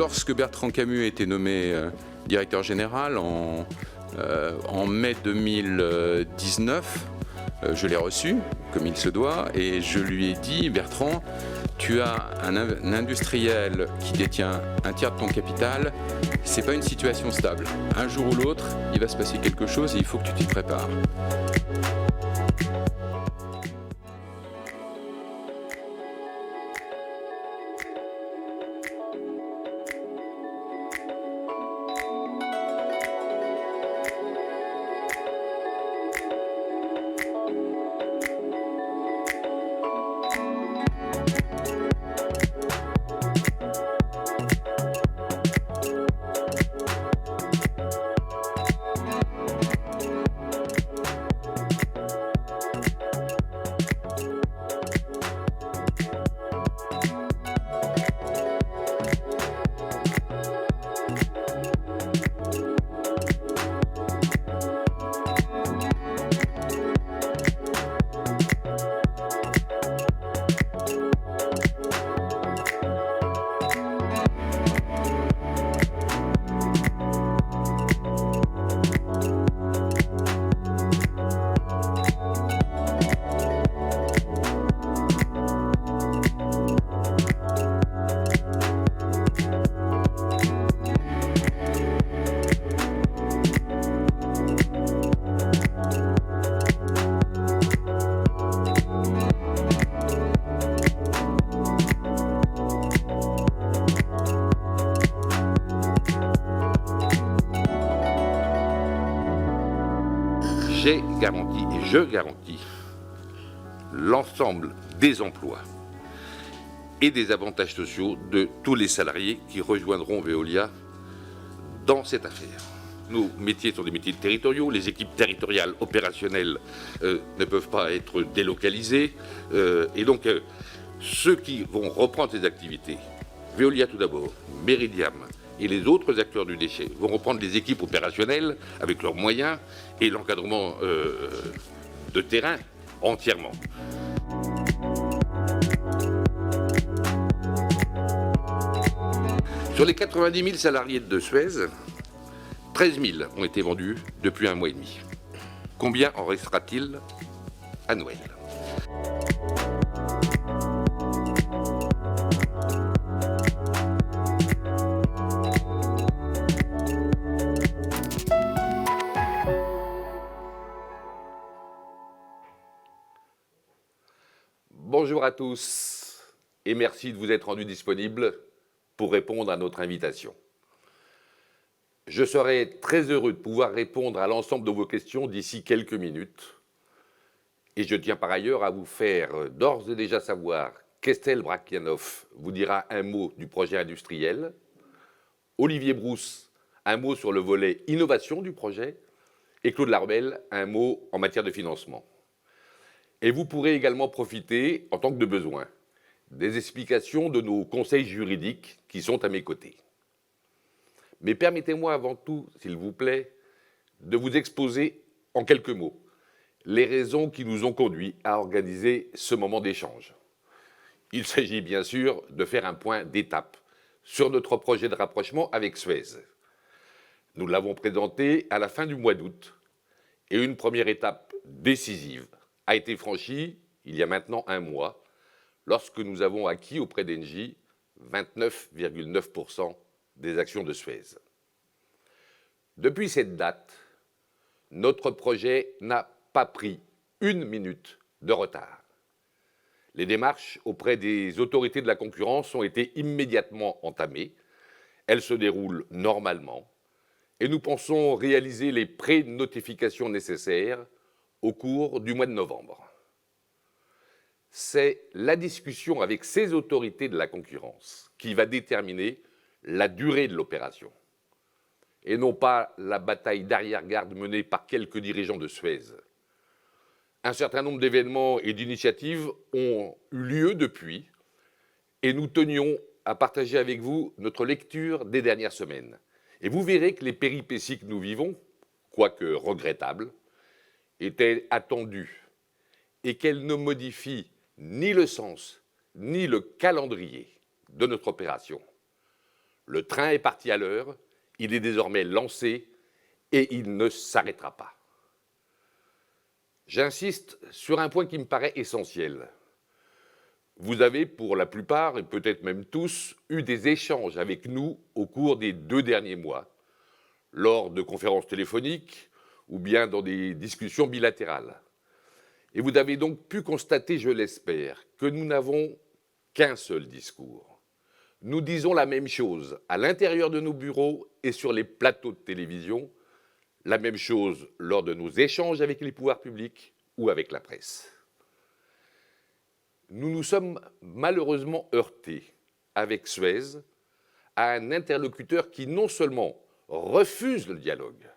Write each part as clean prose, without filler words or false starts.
lorsque Bertrand Camus a été nommé directeur général en mai 2019, je l'ai reçu, comme il se doit, et je lui ai dit, Bertrand, tu as un industriel qui détient un tiers de ton capital, c'est pas une situation stable. Un jour ou l'autre, il va se passer quelque chose et il faut que tu t'y prépares. J'ai garanti et je garantis l'ensemble des emplois et des avantages sociaux de tous les salariés qui rejoindront Veolia dans cette affaire. Nos métiers sont des métiers territoriaux, les équipes territoriales opérationnelles ne peuvent pas être délocalisées, et donc ceux qui vont reprendre ces activités, Veolia tout d'abord, Meridiam et les autres acteurs du déchet vont reprendre les équipes opérationnelles avec leurs moyens et l'encadrement de terrain entièrement. Sur les 90 000 salariés de Suez, 13 000 ont été vendus depuis 1 mois et demi. Combien en restera-t-il à Noël ? Bonjour à tous et merci de vous être rendus disponibles pour répondre à notre invitation. Je serai très heureux de pouvoir répondre à l'ensemble de vos questions d'ici quelques minutes. Et je tiens par ailleurs à vous faire d'ores et déjà savoir qu'Estelle Brakianov vous dira un mot du projet industriel, Olivier Brousse un mot sur le volet innovation du projet et Claude Larbel un mot en matière de financement. Et vous pourrez également profiter, en tant que de besoin, des explications de nos conseils juridiques qui sont à mes côtés. Mais permettez-moi avant tout, s'il vous plaît, de vous exposer en quelques mots les raisons qui nous ont conduits à organiser ce moment d'échange. Il s'agit bien sûr de faire un point d'étape sur notre projet de rapprochement avec Suez. Nous l'avons présenté à la fin du mois d'août et une première étape décisive a été franchie il y a maintenant 1 mois, lorsque nous avons acquis auprès d'Engie 29,9% des actions de Suez. Depuis cette date, notre projet n'a pas pris 1 minute de retard. Les démarches auprès des autorités de la concurrence ont été immédiatement entamées. Elles se déroulent normalement et nous pensons réaliser les pré-notifications nécessaires au cours du mois de novembre. C'est la discussion avec ces autorités de la concurrence qui va déterminer la durée de l'opération, et non pas la bataille d'arrière-garde menée par quelques dirigeants de Suez. Un certain nombre d'événements et d'initiatives ont eu lieu depuis, et nous tenions à partager avec vous notre lecture des dernières semaines. Et vous verrez que les péripéties que nous vivons, quoique regrettables, étaient attendues et qu'elles ne modifient ni le sens ni le calendrier de notre opération. Le train est parti à l'heure, il est désormais lancé et il ne s'arrêtera pas. J'insiste sur un point qui me paraît essentiel. Vous avez, pour la plupart, et peut-être même tous, eu des échanges avec nous au cours des 2 derniers mois, lors de conférences téléphoniques ou bien dans des discussions bilatérales. Et vous avez donc pu constater, je l'espère, que nous n'avons qu'un seul discours. Nous disons la même chose à l'intérieur de nos bureaux et sur les plateaux de télévision, la même chose lors de nos échanges avec les pouvoirs publics ou avec la presse. Nous nous sommes malheureusement heurtés avec Suez à un interlocuteur qui non seulement refuse le dialogue,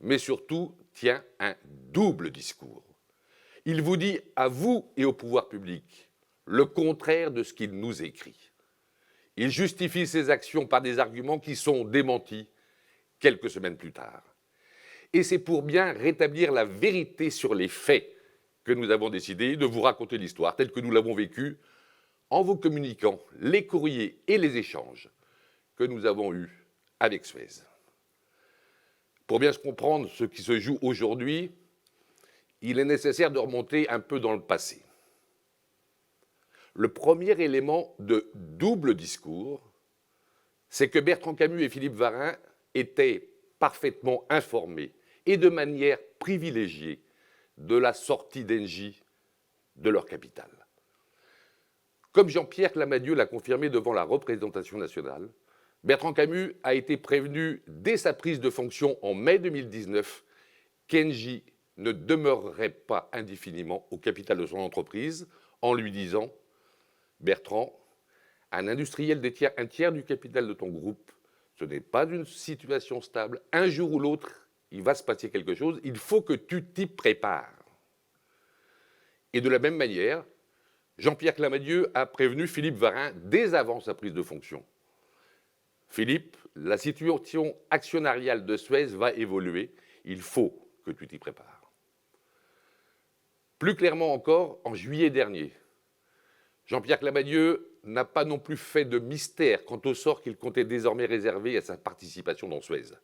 mais surtout tient un double discours. Il vous dit à vous et au pouvoir public le contraire de ce qu'il nous écrit. Il justifie ses actions par des arguments qui sont démentis quelques semaines plus tard. Et c'est pour bien rétablir la vérité sur les faits que nous avons décidé de vous raconter l'histoire telle que nous l'avons vécue en vous communiquant les courriers et les échanges que nous avons eus avec Suez. Pour bien se comprendre ce qui se joue aujourd'hui, il est nécessaire de remonter un peu dans le passé. Le premier élément de double discours, c'est que Bertrand Camus et Philippe Varin étaient parfaitement informés et de manière privilégiée de la sortie d'Engie de leur capitale. Comme Jean-Pierre Clamadieu l'a confirmé devant la représentation nationale, Bertrand Camus a été prévenu dès sa prise de fonction en mai 2019 qu'Engie ne demeurerait pas indéfiniment au capital de son entreprise en lui disant « Bertrand, un industriel détient un tiers du capital de ton groupe, ce n'est pas une situation stable, un jour ou l'autre, il va se passer quelque chose, il faut que tu t'y prépares. » Et de la même manière, Jean-Pierre Clamadieu a prévenu Philippe Varin dès avant sa prise de fonction. Philippe, la situation actionnariale de Suez va évoluer, il faut que tu t'y prépares. Plus clairement encore, en juillet dernier, Jean-Pierre Clamadieu n'a pas non plus fait de mystère quant au sort qu'il comptait désormais réserver à sa participation dans Suez.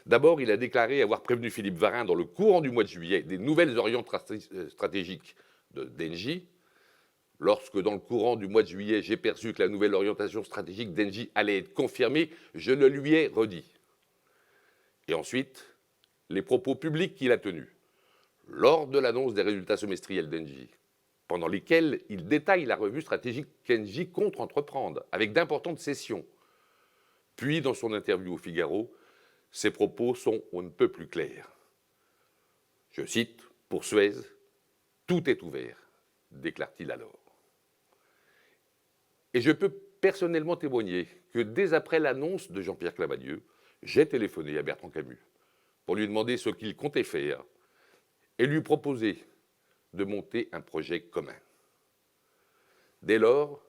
D'abord, il a déclaré avoir prévenu Philippe Varin dans le courant du mois de juillet des nouvelles orientations stratégiques d'Engie. Lorsque, dans le courant du mois de juillet, j'ai perçu que la nouvelle orientation stratégique d'Engie allait être confirmée, je le lui ai redit. Et ensuite, les propos publics qu'il a tenus lors de l'annonce des résultats semestriels d'Engie, pendant lesquels il détaille la revue stratégique qu'Engie compte entreprendre, avec d'importantes cessions. Puis, dans son interview au Figaro, ses propos sont on ne peut plus clairs. Je cite, « Pour Suez, tout est ouvert », déclare-t-il alors. Et je peux personnellement témoigner que dès après l'annonce de Jean-Pierre Clamadieu, j'ai téléphoné à Bertrand Camus pour lui demander ce qu'il comptait faire et lui proposer de monter un projet commun. Dès lors,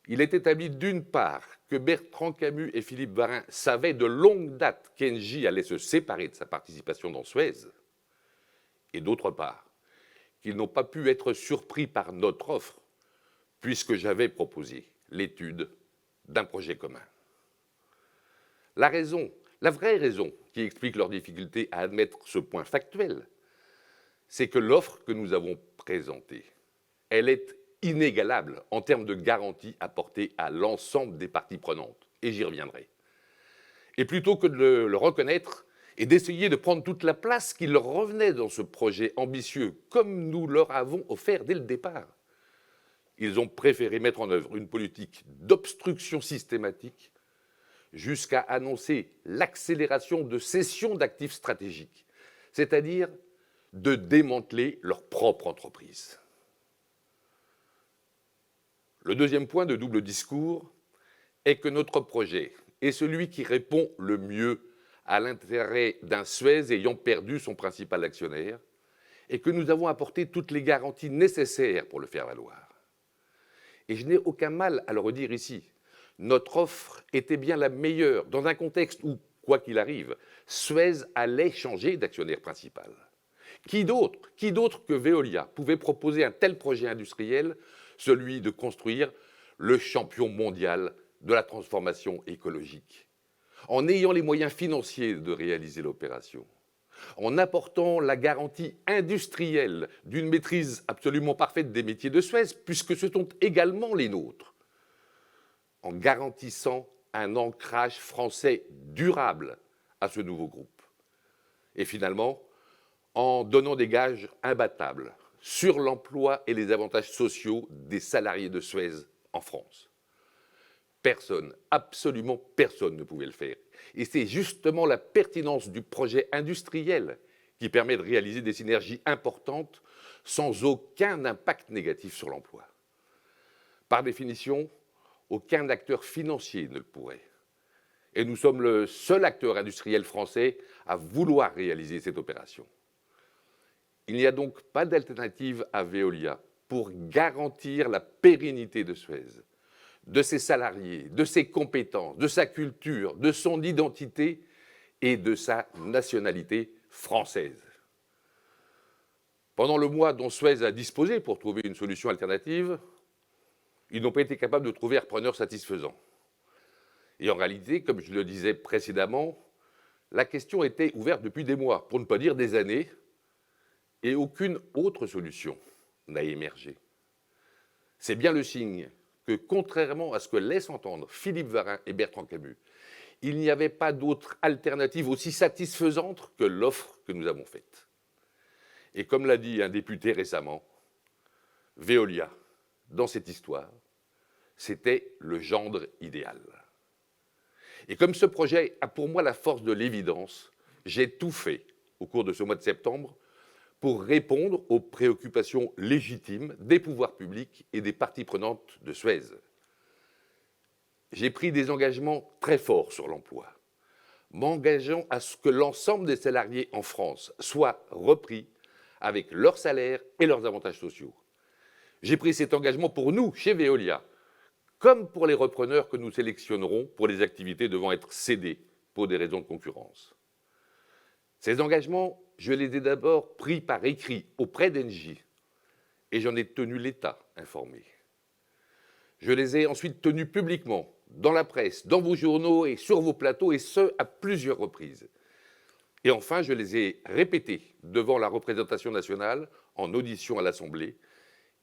il est établi d'une part que Bertrand Camus et Philippe Varin savaient de longue date qu'Engie allait se séparer de sa participation dans Suez, et d'autre part, qu'ils n'ont pas pu être surpris par notre offre, puisque j'avais proposé l'étude d'un projet commun. La vraie raison qui explique leur difficulté à admettre ce point factuel, c'est que l'offre que nous avons présentée, elle est inégalable en termes de garanties apportées à l'ensemble des parties prenantes, et j'y reviendrai. Et plutôt que de le reconnaître et d'essayer de prendre toute la place qui leur revenait dans ce projet ambitieux, comme nous leur avons offert dès le départ, ils ont préféré mettre en œuvre une politique d'obstruction systématique jusqu'à annoncer l'accélération de cession d'actifs stratégiques, c'est-à-dire de démanteler leur propre entreprise. Le deuxième point de double discours est que notre projet est celui qui répond le mieux à l'intérêt d'un Suez ayant perdu son principal actionnaire et que nous avons apporté toutes les garanties nécessaires pour le faire valoir. Et je n'ai aucun mal à le redire ici. Notre offre était bien la meilleure dans un contexte où, quoi qu'il arrive, Suez allait changer d'actionnaire principal. Qui d'autre que Veolia pouvait proposer un tel projet industriel, celui de construire le champion mondial de la transformation écologique, en ayant les moyens financiers de réaliser l'opération, en apportant la garantie industrielle d'une maîtrise absolument parfaite des métiers de Suez, puisque ce sont également les nôtres, en garantissant un ancrage français durable à ce nouveau groupe. Et finalement, en donnant des gages imbattables sur l'emploi et les avantages sociaux des salariés de Suez en France. Personne, absolument personne ne pouvait le faire. Et c'est justement la pertinence du projet industriel qui permet de réaliser des synergies importantes sans aucun impact négatif sur l'emploi. Par définition, aucun acteur financier ne le pourrait. Et nous sommes le seul acteur industriel français à vouloir réaliser cette opération. Il n'y a donc pas d'alternative à Veolia pour garantir la pérennité de Suez, de ses salariés, de ses compétences, de sa culture, de son identité et de sa nationalité française. Pendant le mois dont Suez a disposé pour trouver une solution alternative, ils n'ont pas été capables de trouver un repreneur satisfaisant. Et en réalité, comme je le disais précédemment, la question était ouverte depuis des mois, pour ne pas dire des années, et aucune autre solution n'a émergé. C'est bien le signe que, contrairement à ce que laissent entendre Philippe Varin et Bertrand Camus, il n'y avait pas d'autre alternative aussi satisfaisante que l'offre que nous avons faite. Et comme l'a dit un député récemment, Veolia, dans cette histoire, c'était le gendre idéal. Et comme ce projet a pour moi la force de l'évidence, j'ai tout fait au cours de ce mois de septembre pour répondre aux préoccupations légitimes des pouvoirs publics et des parties prenantes de Suez. J'ai pris des engagements très forts sur l'emploi, m'engageant à ce que l'ensemble des salariés en France soient repris avec leurs salaires et leurs avantages sociaux. J'ai pris cet engagement pour nous, chez Veolia, comme pour les repreneurs que nous sélectionnerons pour les activités devant être cédées pour des raisons de concurrence. Ces engagements, je les ai d'abord pris par écrit auprès d'Engie et j'en ai tenu l'État informé. Je les ai ensuite tenus publiquement, dans la presse, dans vos journaux et sur vos plateaux, et ce, à plusieurs reprises. Et enfin, je les ai répétés devant la représentation nationale en audition à l'Assemblée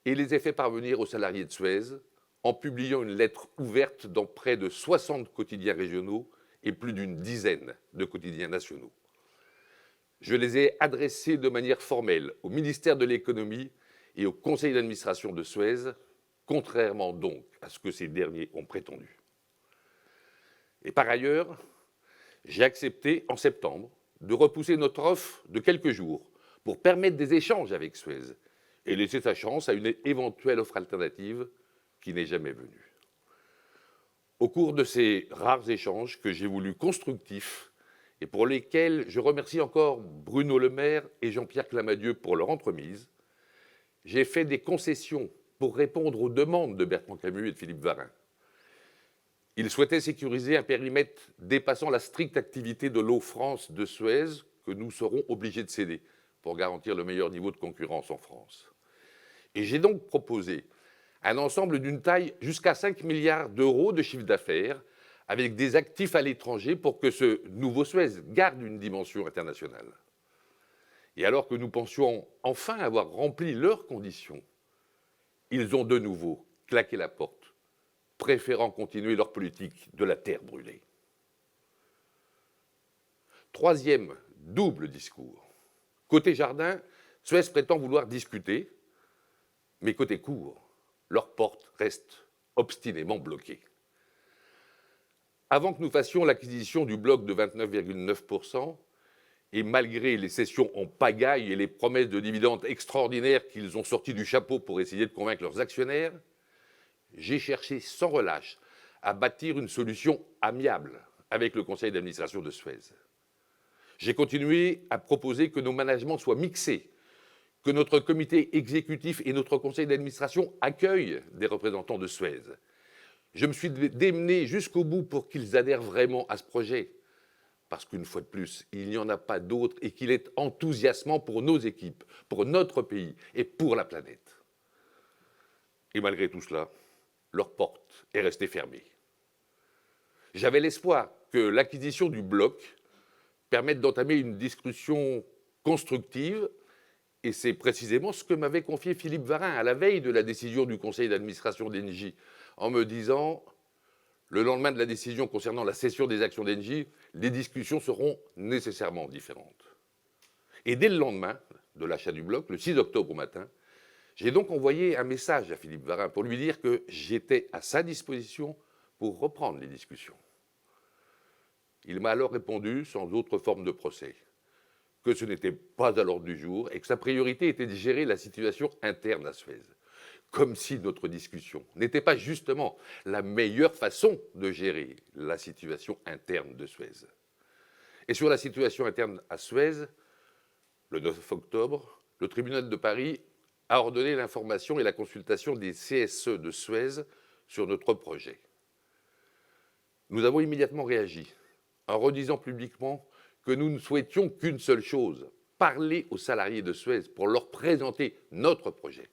et les ai fait parvenir aux salariés de Suez en publiant une lettre ouverte dans près de 60 quotidiens régionaux et plus d'une dizaine de quotidiens nationaux. Je les ai adressés de manière formelle au ministère de l'Économie et au conseil d'administration de Suez, contrairement donc à ce que ces derniers ont prétendu. Et par ailleurs, j'ai accepté en septembre de repousser notre offre de quelques jours pour permettre des échanges avec Suez et laisser sa chance à une éventuelle offre alternative qui n'est jamais venue. Au cours de ces rares échanges que j'ai voulu constructifs et pour lesquels je remercie encore Bruno Le Maire et Jean-Pierre Clamadieu pour leur entremise, j'ai fait des concessions pour répondre aux demandes de Bertrand Camus et de Philippe Varin. Ils souhaitaient sécuriser un périmètre dépassant la stricte activité de l'eau France de Suez que nous serons obligés de céder pour garantir le meilleur niveau de concurrence en France. Et j'ai donc proposé un ensemble d'une taille jusqu'à 5 milliards d'euros de chiffre d'affaires avec des actifs à l'étranger pour que ce nouveau Suez garde une dimension internationale. Et alors que nous pensions enfin avoir rempli leurs conditions, ils ont de nouveau claqué la porte, préférant continuer leur politique de la terre brûlée. Troisième double discours. Côté jardin, Suez prétend vouloir discuter, mais côté cour, leurs portes restent obstinément bloquées. Avant que nous fassions l'acquisition du bloc de 29,9%, et malgré les cessions en pagaille et les promesses de dividendes extraordinaires qu'ils ont sortis du chapeau pour essayer de convaincre leurs actionnaires, j'ai cherché sans relâche à bâtir une solution amiable avec le conseil d'administration de Suez. J'ai continué à proposer que nos managements soient mixés, que notre comité exécutif et notre conseil d'administration accueillent des représentants de Suez. Je me suis démené jusqu'au bout pour qu'ils adhèrent vraiment à ce projet, parce qu'une fois de plus, il n'y en a pas d'autre et qu'il est enthousiasmant pour nos équipes, pour notre pays et pour la planète. Et malgré tout cela, leur porte est restée fermée. J'avais l'espoir que l'acquisition du bloc permette d'entamer une discussion constructive, et c'est précisément ce que m'avait confié Philippe Varin à la veille de la décision du conseil d'administration d'Engie, en me disant, le lendemain de la décision concernant la cession des actions d'Engie, les discussions seront nécessairement différentes. Et dès le lendemain de l'achat du bloc, le 6 octobre au matin, j'ai donc envoyé un message à Philippe Varin pour lui dire que j'étais à sa disposition pour reprendre les discussions. Il m'a alors répondu, sans autre forme de procès, que ce n'était pas à l'ordre du jour et que sa priorité était de gérer la situation interne à Suez. Comme si notre discussion n'était pas justement la meilleure façon de gérer la situation interne de Suez. Et sur la situation interne à Suez, le 9 octobre, le tribunal de Paris a ordonné l'information et la consultation des CSE de Suez sur notre projet. Nous avons immédiatement réagi en redisant publiquement que nous ne souhaitions qu'une seule chose, parler aux salariés de Suez pour leur présenter notre projet.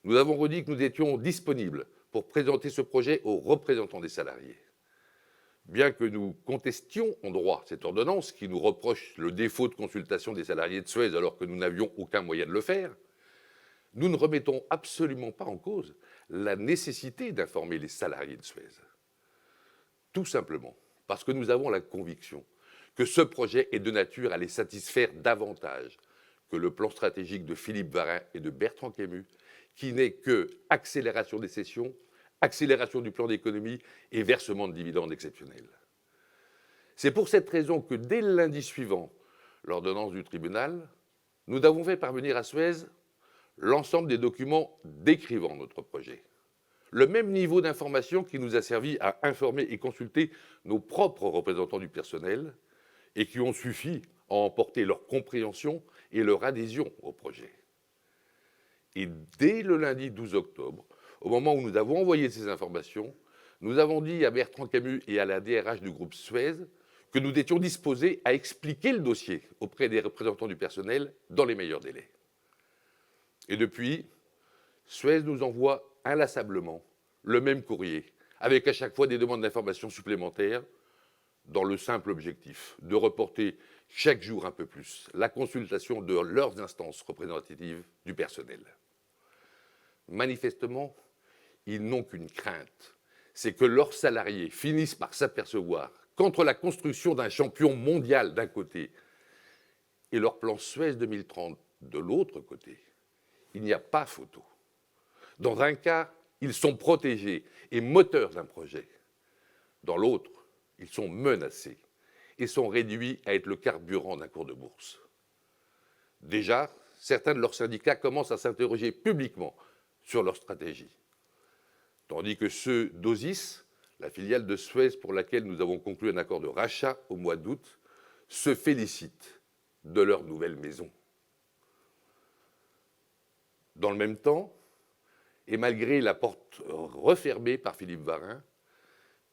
Nous avons redit que nous étions disponibles pour présenter ce projet aux représentants des salariés. Bien que nous contestions en droit cette ordonnance qui nous reproche le défaut de consultation des salariés de Suez alors que nous n'avions aucun moyen de le faire, nous ne remettons absolument pas en cause la nécessité d'informer les salariés de Suez. Tout simplement parce que nous avons la conviction que ce projet est de nature à les satisfaire davantage que le plan stratégique de Philippe Varin et de Bertrand Camus, qui n'est que accélération des cessions, accélération du plan d'économie et versement de dividendes exceptionnels. C'est pour cette raison que dès le lundi suivant, l'ordonnance du tribunal, nous avons fait parvenir à Suez l'ensemble des documents décrivant notre projet. Le même niveau d'information qui nous a servi à informer et consulter nos propres représentants du personnel et qui ont suffi à emporter leur compréhension et leur adhésion au projet. Et dès le lundi 12 octobre, au moment où nous avons envoyé ces informations, nous avons dit à Bertrand Camus et à la DRH du groupe Suez que nous étions disposés à expliquer le dossier auprès des représentants du personnel dans les meilleurs délais. Et depuis, Suez nous envoie inlassablement le même courrier, avec à chaque fois des demandes d'informations supplémentaires, dans le simple objectif de reporter chaque jour un peu plus la consultation de leurs instances représentatives du personnel. Manifestement, ils n'ont qu'une crainte, c'est que leurs salariés finissent par s'apercevoir qu'entre la construction d'un champion mondial d'un côté et leur plan Suez 2030 de l'autre côté, il n'y a pas photo. Dans un cas, ils sont protégés et moteurs d'un projet. Dans l'autre, ils sont menacés et sont réduits à être le carburant d'un cours de bourse. Déjà, certains de leurs syndicats commencent à s'interroger publiquement sur leur stratégie, tandis que ceux d'Osis, la filiale de Suez pour laquelle nous avons conclu un accord de rachat au mois d'août, se félicitent de leur nouvelle maison. Dans le même temps, et malgré la porte refermée par Philippe Varin,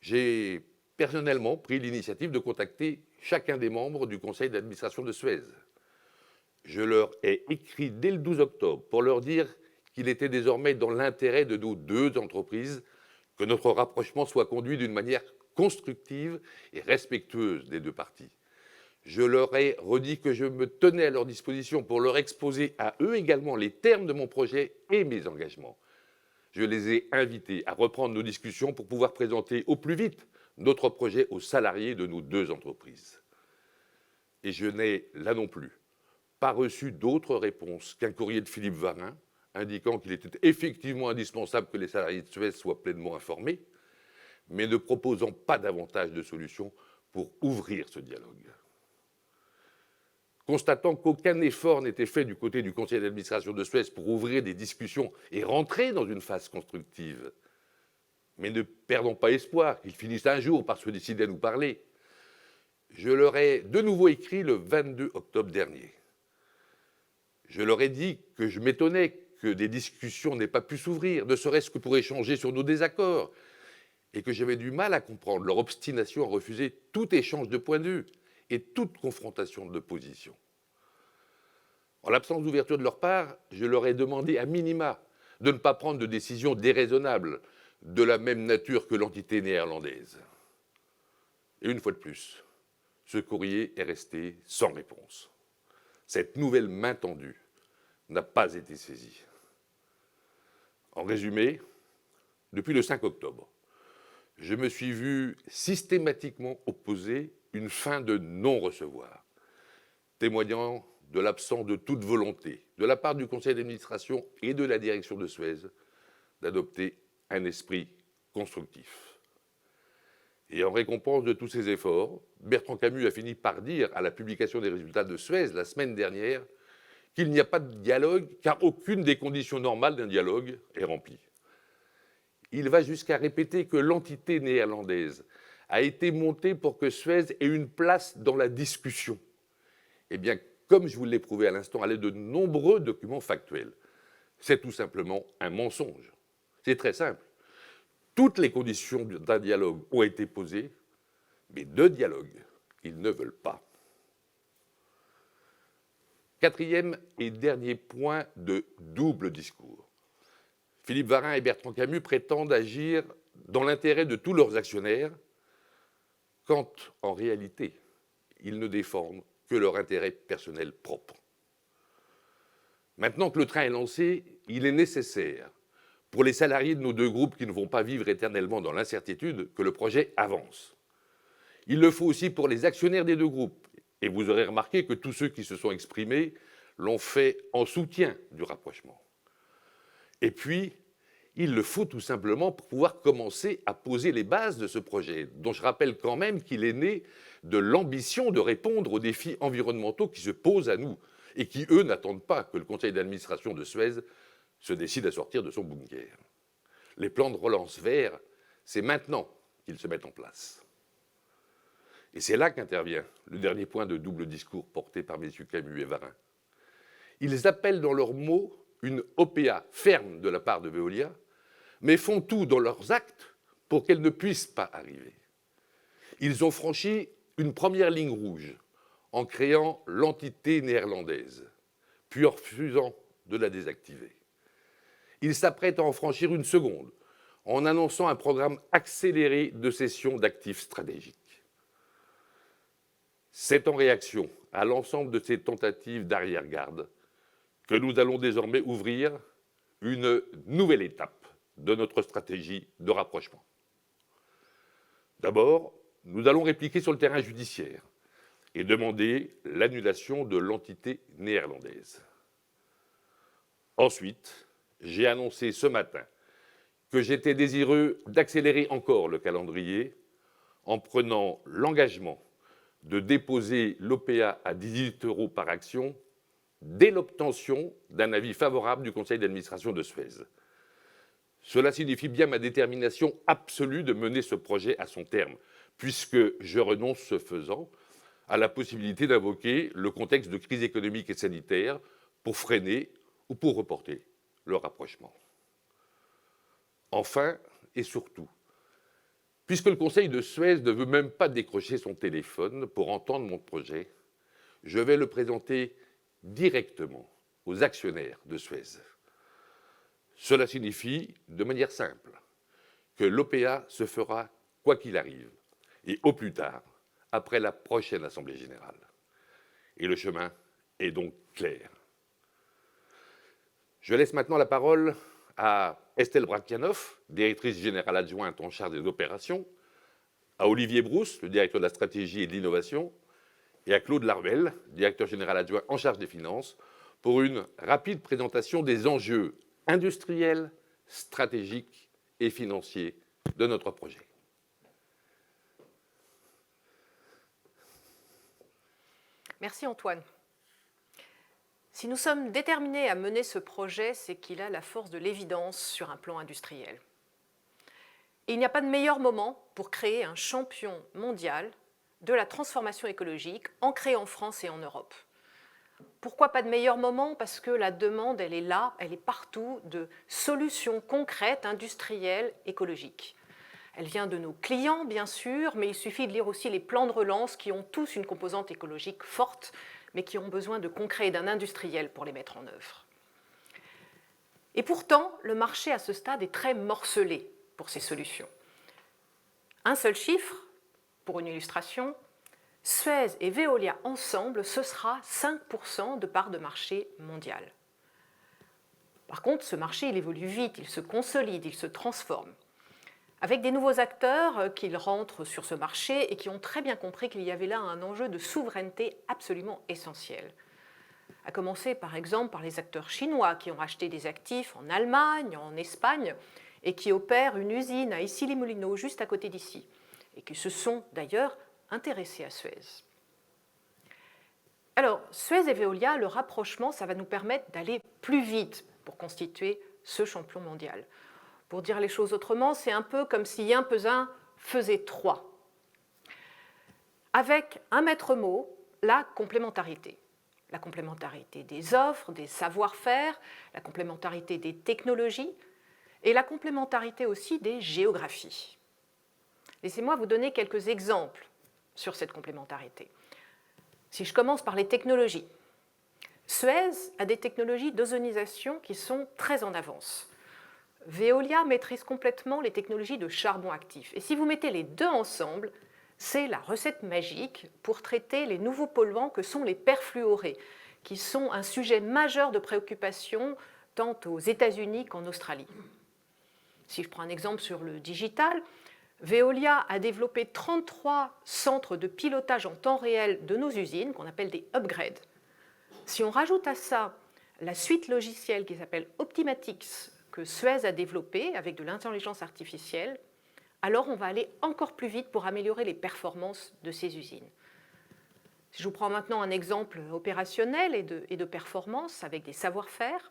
j'ai personnellement pris l'initiative de contacter chacun des membres du conseil d'administration de Suez. Je leur ai écrit dès le 12 octobre pour leur dire qu'il était désormais dans l'intérêt de nos deux entreprises que notre rapprochement soit conduit d'une manière constructive et respectueuse des deux parties. Je leur ai redit que je me tenais à leur disposition pour leur exposer à eux également les termes de mon projet et mes engagements. Je les ai invités à reprendre nos discussions pour pouvoir présenter au plus vite notre projet aux salariés de nos deux entreprises. Et je n'ai, là non plus, pas reçu d'autre réponse qu'un courrier de Philippe Varin indiquant qu'il était effectivement indispensable que les salariés de Suez soient pleinement informés, mais ne proposant pas davantage de solutions pour ouvrir ce dialogue. Constatant qu'aucun effort n'était fait du côté du conseil d'administration de Suez pour ouvrir des discussions et rentrer dans une phase constructive, mais ne perdons pas espoir qu'ils finissent un jour par se décider à nous parler, je leur ai de nouveau écrit le 22 octobre dernier. Je leur ai dit que je m'étonnais que des discussions n'aient pas pu s'ouvrir, ne serait-ce que pour échanger sur nos désaccords, et que j'avais du mal à comprendre leur obstination à refuser tout échange de points de vue et toute confrontation de position. En l'absence d'ouverture de leur part, je leur ai demandé à minima de ne pas prendre de décisions déraisonnables de la même nature que l'entité néerlandaise. Et une fois de plus, ce courrier est resté sans réponse. Cette nouvelle main tendue n'a pas été saisie. En résumé, depuis le 5 octobre, je me suis vu systématiquement opposer une fin de non-recevoir, témoignant de l'absence de toute volonté de la part du conseil d'administration et de la direction de Suez d'adopter un esprit constructif. Et en récompense de tous ces efforts, Bertrand Camus a fini par dire à la publication des résultats de Suez la semaine dernière qu'il n'y a pas de dialogue car aucune des conditions normales d'un dialogue est remplie. Il va jusqu'à répéter que l'entité néerlandaise a été montée pour que Suez ait une place dans la discussion. Eh bien, comme je vous l'ai prouvé à l'instant à l'aide de nombreux documents factuels, c'est tout simplement un mensonge. C'est très simple. Toutes les conditions d'un dialogue ont été posées, mais de dialogue, ils ne veulent pas. Quatrième et dernier point de double discours. Philippe Varin et Bertrand Camus prétendent agir dans l'intérêt de tous leurs actionnaires, quand, en réalité, ils ne défendent que leur intérêt personnel propre. Maintenant que le train est lancé, il est nécessaire, pour les salariés de nos deux groupes qui ne vont pas vivre éternellement dans l'incertitude, que le projet avance. Il le faut aussi pour les actionnaires des deux groupes. Et vous aurez remarqué que tous ceux qui se sont exprimés l'ont fait en soutien du rapprochement. Et puis, il le faut tout simplement pour pouvoir commencer à poser les bases de ce projet, dont je rappelle quand même qu'il est né de l'ambition de répondre aux défis environnementaux qui se posent à nous et qui, eux, n'attendent pas que le conseil d'administration de Suez se décide à sortir de son bunker. Les plans de relance verts, c'est maintenant qu'ils se mettent en place. Et c'est là qu'intervient le dernier point de double discours porté par messieurs Camus et Varin. Ils appellent dans leurs mots une OPA ferme de la part de Veolia, mais font tout dans leurs actes pour qu'elle ne puisse pas arriver. Ils ont franchi une première ligne rouge en créant l'entité néerlandaise, puis en refusant de la désactiver. Ils s'apprêtent à en franchir une seconde en annonçant un programme accéléré de cession d'actifs stratégiques. C'est en réaction à l'ensemble de ces tentatives d'arrière-garde que nous allons désormais ouvrir une nouvelle étape de notre stratégie de rapprochement. D'abord, nous allons répliquer sur le terrain judiciaire et demander l'annulation de l'entité néerlandaise. Ensuite, j'ai annoncé ce matin que j'étais désireux d'accélérer encore le calendrier en prenant l'engagement de déposer l'OPA à 18 € par action dès l'obtention d'un avis favorable du conseil d'administration de Suez. Cela signifie bien ma détermination absolue de mener ce projet à son terme, puisque je renonce, ce faisant, à la possibilité d'invoquer le contexte de crise économique et sanitaire pour freiner ou pour reporter le rapprochement. Enfin, et surtout, puisque le conseil de Suez ne veut même pas décrocher son téléphone pour entendre mon projet, je vais le présenter directement aux actionnaires de Suez. Cela signifie, de manière simple, que l'OPA se fera quoi qu'il arrive, et au plus tard, après la prochaine Assemblée générale. Et le chemin est donc clair. Je laisse maintenant la parole à Estelle Brakianov, directrice générale adjointe en charge des opérations, à Olivier Brousse, le directeur de la stratégie et de l'innovation, et à Claude Larvel, directeur général adjoint en charge des finances, pour une rapide présentation des enjeux industriels, stratégiques et financiers de notre projet. Merci Antoine. Si nous sommes déterminés à mener ce projet, c'est qu'il a la force de l'évidence sur un plan industriel. Et il n'y a pas de meilleur moment pour créer un champion mondial de la transformation écologique ancré en France et en Europe. Pourquoi pas de meilleur moment? Parce que la demande, elle est là, elle est partout, de solutions concrètes, industrielles, écologiques. Elle vient de nos clients, bien sûr, mais il suffit de lire aussi les plans de relance qui ont tous une composante écologique forte, mais qui ont besoin de concret et d'un industriel pour les mettre en œuvre. Et pourtant, le marché à ce stade est très morcelé pour ces solutions. Un seul chiffre, Pour une illustration, Suez et Veolia ensemble, ce sera 5% de part de marché mondiale. Par contre, ce marché, il évolue vite, il se consolide, il se transforme, avec des nouveaux acteurs qui rentrent sur ce marché et qui ont très bien compris qu'il y avait là un enjeu de souveraineté absolument essentiel. À commencer par exemple par les acteurs chinois qui ont acheté des actifs en Allemagne, en Espagne, et qui opèrent une usine à Issy-les-Moulineaux, juste à côté d'ici, et qui se sont d'ailleurs intéressés à Suez. Alors, Suez et Veolia, le rapprochement, ça va nous permettre d'aller plus vite pour constituer ce champion mondial. Pour dire les choses autrement, c'est un peu comme si 1 plus 1 faisait 3. Avec un maître mot, la complémentarité. La complémentarité des offres, des savoir-faire, la complémentarité des technologies et la complémentarité aussi des géographies. Laissez-moi vous donner quelques exemples sur cette complémentarité. Si je commence par les technologies, Suez a des technologies d'ozonisation qui sont très en avance. Veolia maîtrise complètement les technologies de charbon actif. Et si vous mettez les deux ensemble, c'est la recette magique pour traiter les nouveaux polluants que sont les perfluorés, qui sont un sujet majeur de préoccupation tant aux États-Unis qu'en Australie. Si je prends un exemple sur le digital, Veolia a développé 33 centres de pilotage en temps réel de nos usines, qu'on appelle des upgrades. Si on rajoute à ça la suite logicielle qui s'appelle Optimatix, que Suez a développée avec de l'intelligence artificielle, alors on va aller encore plus vite pour améliorer les performances de ces usines. Si je vous prends maintenant un exemple opérationnel et de performance avec des savoir-faire,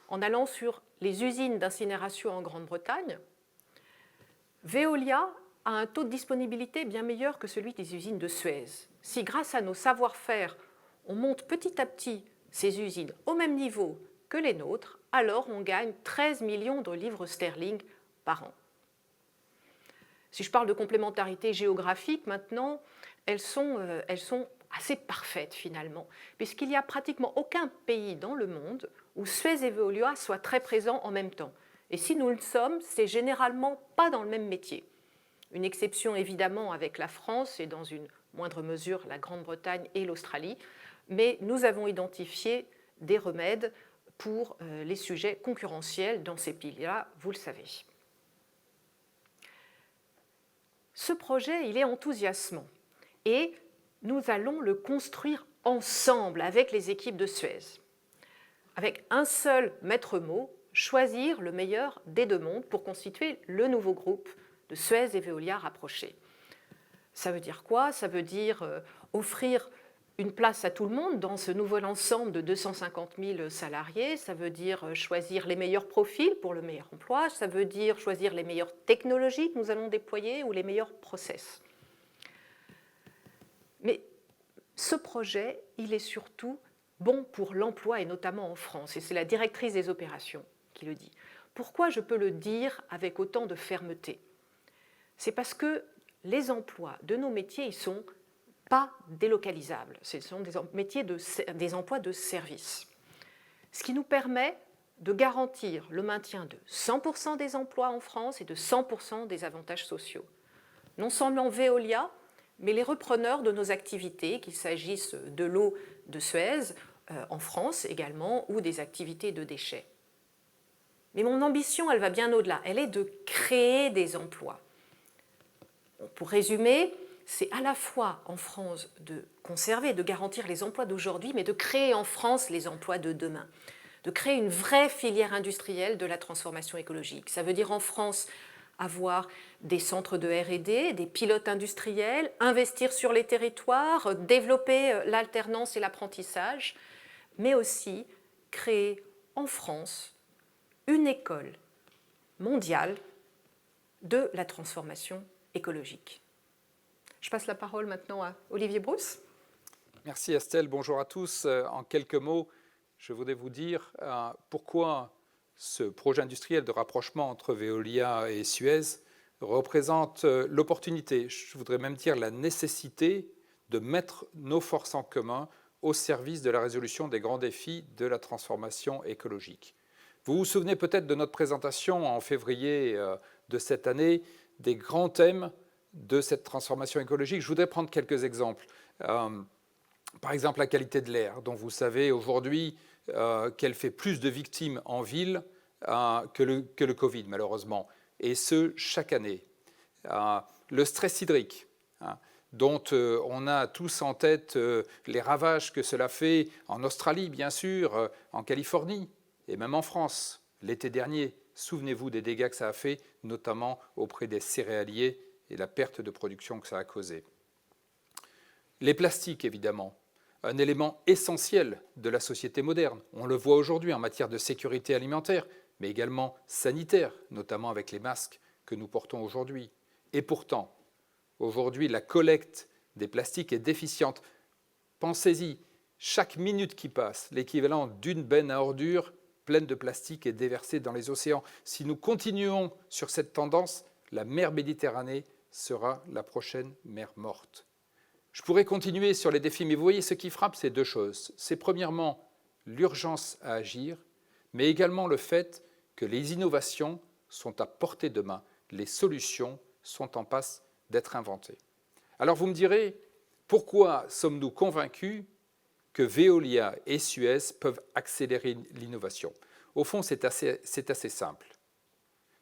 en allant sur les usines d'incinération en Grande-Bretagne, Veolia a un taux de disponibilité bien meilleur que celui des usines de Suez. Si grâce à nos savoir-faire, on monte petit à petit ces usines au même niveau que les nôtres, alors on gagne 13 millions de livres sterling par an. Si je parle de complémentarité géographique maintenant, elles sont assez parfaites finalement, puisqu'il n'y a pratiquement aucun pays dans le monde où Suez et Veolia soient très présents en même temps. Et si nous le sommes, c'est généralement pas dans le même métier. Une exception évidemment avec la France et dans une moindre mesure la Grande-Bretagne et l'Australie, mais nous avons identifié des remèdes pour les sujets concurrentiels dans ces pays-là, vous le savez. Ce projet, il est enthousiasmant et nous allons le construire ensemble avec les équipes de Suez. Avec un seul maître mot, choisir le meilleur des deux mondes pour constituer le nouveau groupe de Suez et Veolia rapprochés. Ça veut dire quoi? Ça veut dire offrir une place à tout le monde dans ce nouvel ensemble de 250 000 salariés. Ça veut dire choisir les meilleurs profils pour le meilleur emploi. Ça veut dire choisir les meilleures technologies que nous allons déployer ou les meilleurs process. Mais ce projet, il est surtout bon pour l'emploi et notamment en France. Et c'est la directrice des opérations qui le dit. Pourquoi je peux le dire avec autant de fermeté? C'est parce que les emplois de nos métiers, ils sont pas délocalisables. Ce sont des emplois de service. Ce qui nous permet de garantir le maintien de 100% des emplois en France et de 100% des avantages sociaux. Non seulement Veolia, mais les repreneurs de nos activités, qu'il s'agisse de l'eau de Suez, en France également, ou des activités de déchets. Mais mon ambition, elle va bien au-delà. Elle est de créer des emplois. Pour résumer, c'est à la fois en France de conserver, de garantir les emplois d'aujourd'hui, mais de créer en France les emplois de demain. De créer une vraie filière industrielle de la transformation écologique. Ça veut dire en France avoir des centres de R&D, des pilotes industriels, investir sur les territoires, développer l'alternance et l'apprentissage, mais aussi créer en France une école mondiale de la transformation écologique. Je passe la parole maintenant à Olivier Brousse. Merci Estelle, bonjour à tous. En quelques mots, je voudrais vous dire pourquoi ce projet industriel de rapprochement entre Veolia et Suez représente l'opportunité, je voudrais même dire la nécessité de mettre nos forces en commun au service de la résolution des grands défis de la transformation écologique. Vous vous souvenez peut-être de notre présentation en février de cette année des grands thèmes de cette transformation écologique. Je voudrais prendre quelques exemples. Par exemple, la qualité de l'air, dont vous savez aujourd'hui qu'elle fait plus de victimes en ville que le Covid, malheureusement, et ce, chaque année. Le stress hydrique, dont on a tous en tête les ravages que cela fait en Australie, bien sûr, en Californie, et même en France. L'été dernier, souvenez-vous des dégâts que ça a fait, notamment auprès des céréaliers et la perte de production que ça a causé. Les plastiques, évidemment, un élément essentiel de la société moderne. On le voit aujourd'hui en matière de sécurité alimentaire, mais également sanitaire, notamment avec les masques que nous portons aujourd'hui. Et pourtant, aujourd'hui, la collecte des plastiques est déficiente. Pensez-y, chaque minute qui passe, l'équivalent d'une benne à ordures pleine de plastique est déversée dans les océans. Si nous continuons sur cette tendance, la mer Méditerranée sera la prochaine mer morte. Je pourrais continuer sur les défis, mais vous voyez, ce qui frappe, c'est deux choses. C'est premièrement l'urgence à agir, mais également le fait que les innovations sont à portée de main. Les solutions sont en passe d'être inventées. Alors vous me direz, pourquoi sommes-nous convaincus que Veolia et Suez peuvent accélérer l'innovation? Au fond, c'est assez simple.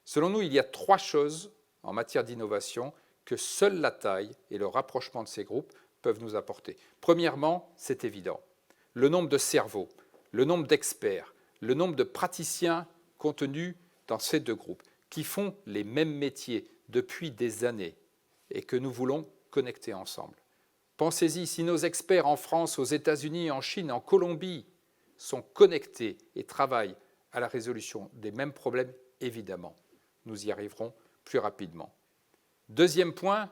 Selon nous, il y a trois choses en matière d'innovation que seule la taille et le rapprochement de ces groupes peuvent nous apporter. Premièrement, c'est évident, le nombre de cerveaux, le nombre d'experts, le nombre de praticiens contenus dans ces deux groupes qui font les mêmes métiers depuis des années et que nous voulons connecter ensemble. Pensez-y, si nos experts en France, aux États-Unis, en Chine, en Colombie sont connectés et travaillent à la résolution des mêmes problèmes, évidemment, nous y arriverons plus rapidement. Deuxième point,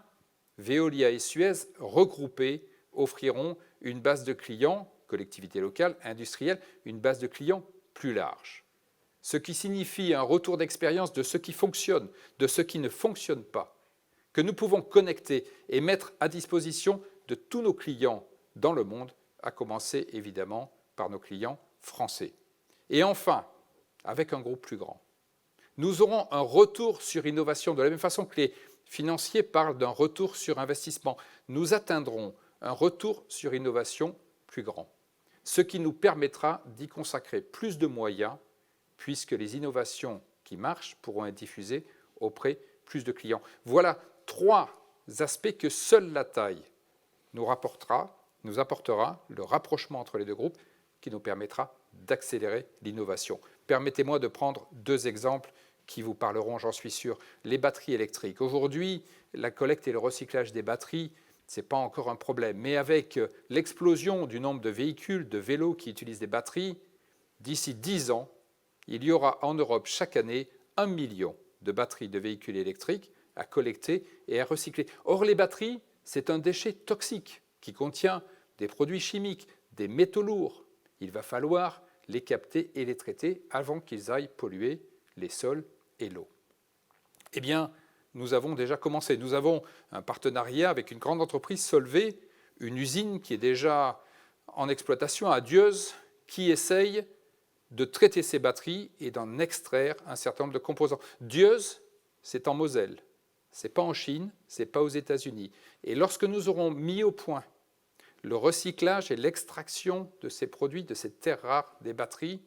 Veolia et Suez, regroupés, offriront une base de clients, collectivités locales, industrielles, une base de clients plus large. Ce qui signifie un retour d'expérience de ce qui fonctionne, de ce qui ne fonctionne pas, que nous pouvons connecter et mettre à disposition de tous nos clients dans le monde, à commencer évidemment par nos clients français. Et enfin, avec un groupe plus grand, nous aurons un retour sur innovation, de la même façon que les financiers parlent d'un retour sur investissement. Nous atteindrons un retour sur innovation plus grand, ce qui nous permettra d'y consacrer plus de moyens, puisque les innovations qui marchent pourront être diffusées auprès de plus de clients. Voilà trois aspects que seule la taille nous apportera le rapprochement entre les deux groupes qui nous permettra d'accélérer l'innovation. Permettez-moi de prendre deux exemples qui vous parleront, j'en suis sûr. Les batteries électriques. Aujourd'hui, la collecte et le recyclage des batteries, ce n'est pas encore un problème. Mais avec l'explosion du nombre de véhicules, de vélos qui utilisent des batteries, d'ici 10 ans, il y aura en Europe chaque année 1 million de batteries de véhicules électriques à collecter et à recycler. Or, les batteries, c'est un déchet toxique qui contient des produits chimiques, des métaux lourds. Il va falloir les capter et les traiter avant qu'ils aillent polluer les sols et l'eau. Eh bien, nous avons déjà commencé. Nous avons un partenariat avec une grande entreprise, Solvay, une usine qui est déjà en exploitation à Dieuze, qui essaye de traiter ces batteries et d'en extraire un certain nombre de composants. Dieuze, c'est en Moselle. Ce n'est pas en Chine, ce n'est pas aux États-Unis. Et lorsque nous aurons mis au point le recyclage et l'extraction de ces produits, de ces terres rares des batteries,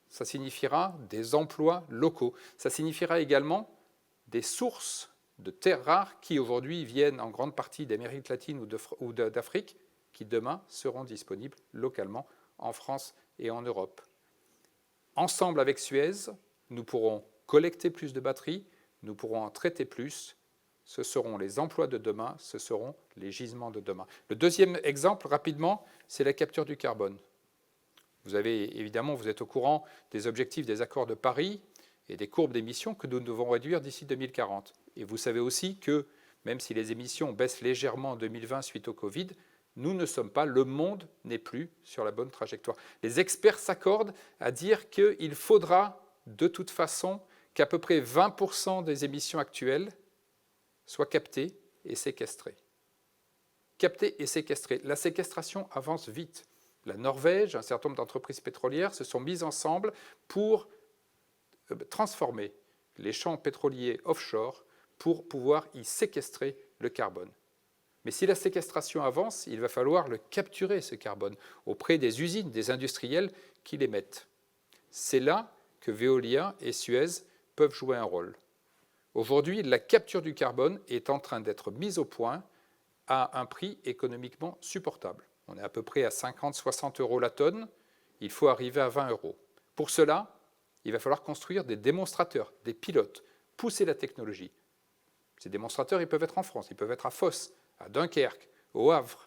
ça signifiera des emplois locaux. Ça signifiera également des sources de terres rares qui aujourd'hui viennent en grande partie d'Amérique latine ou d'Afrique, qui demain seront disponibles localement en France et en Europe. Ensemble avec Suez, nous pourrons collecter plus de batteries, nous pourrons en traiter plus. Ce seront les emplois de demain, ce seront les gisements de demain. Le deuxième exemple, rapidement, c'est la capture du carbone. Vous êtes au courant des objectifs des accords de Paris et des courbes d'émissions que nous devons réduire d'ici 2040. Et vous savez aussi que, même si les émissions baissent légèrement en 2020 suite au Covid, le monde n'est plus sur la bonne trajectoire. Les experts s'accordent à dire qu'il faudra de toute façon qu'à peu près 20% des émissions actuelles soient captées et séquestrées. Captées et séquestrées. La séquestration avance vite. La Norvège, un certain nombre d'entreprises pétrolières se sont mises ensemble pour transformer les champs pétroliers offshore pour pouvoir y séquestrer le carbone. Mais si la séquestration avance, il va falloir le capturer, ce carbone, auprès des usines, des industriels qui l'émettent. C'est là que Veolia et Suez peuvent jouer un rôle. Aujourd'hui, la capture du carbone est en train d'être mise au point à un prix économiquement supportable. On est à peu près à 50-60 euros la tonne. Il faut arriver à 20 euros. Pour cela, il va falloir construire des démonstrateurs, des pilotes, pousser la technologie. Ces démonstrateurs, ils peuvent être en France, ils peuvent être à Fos, à Dunkerque, au Havre.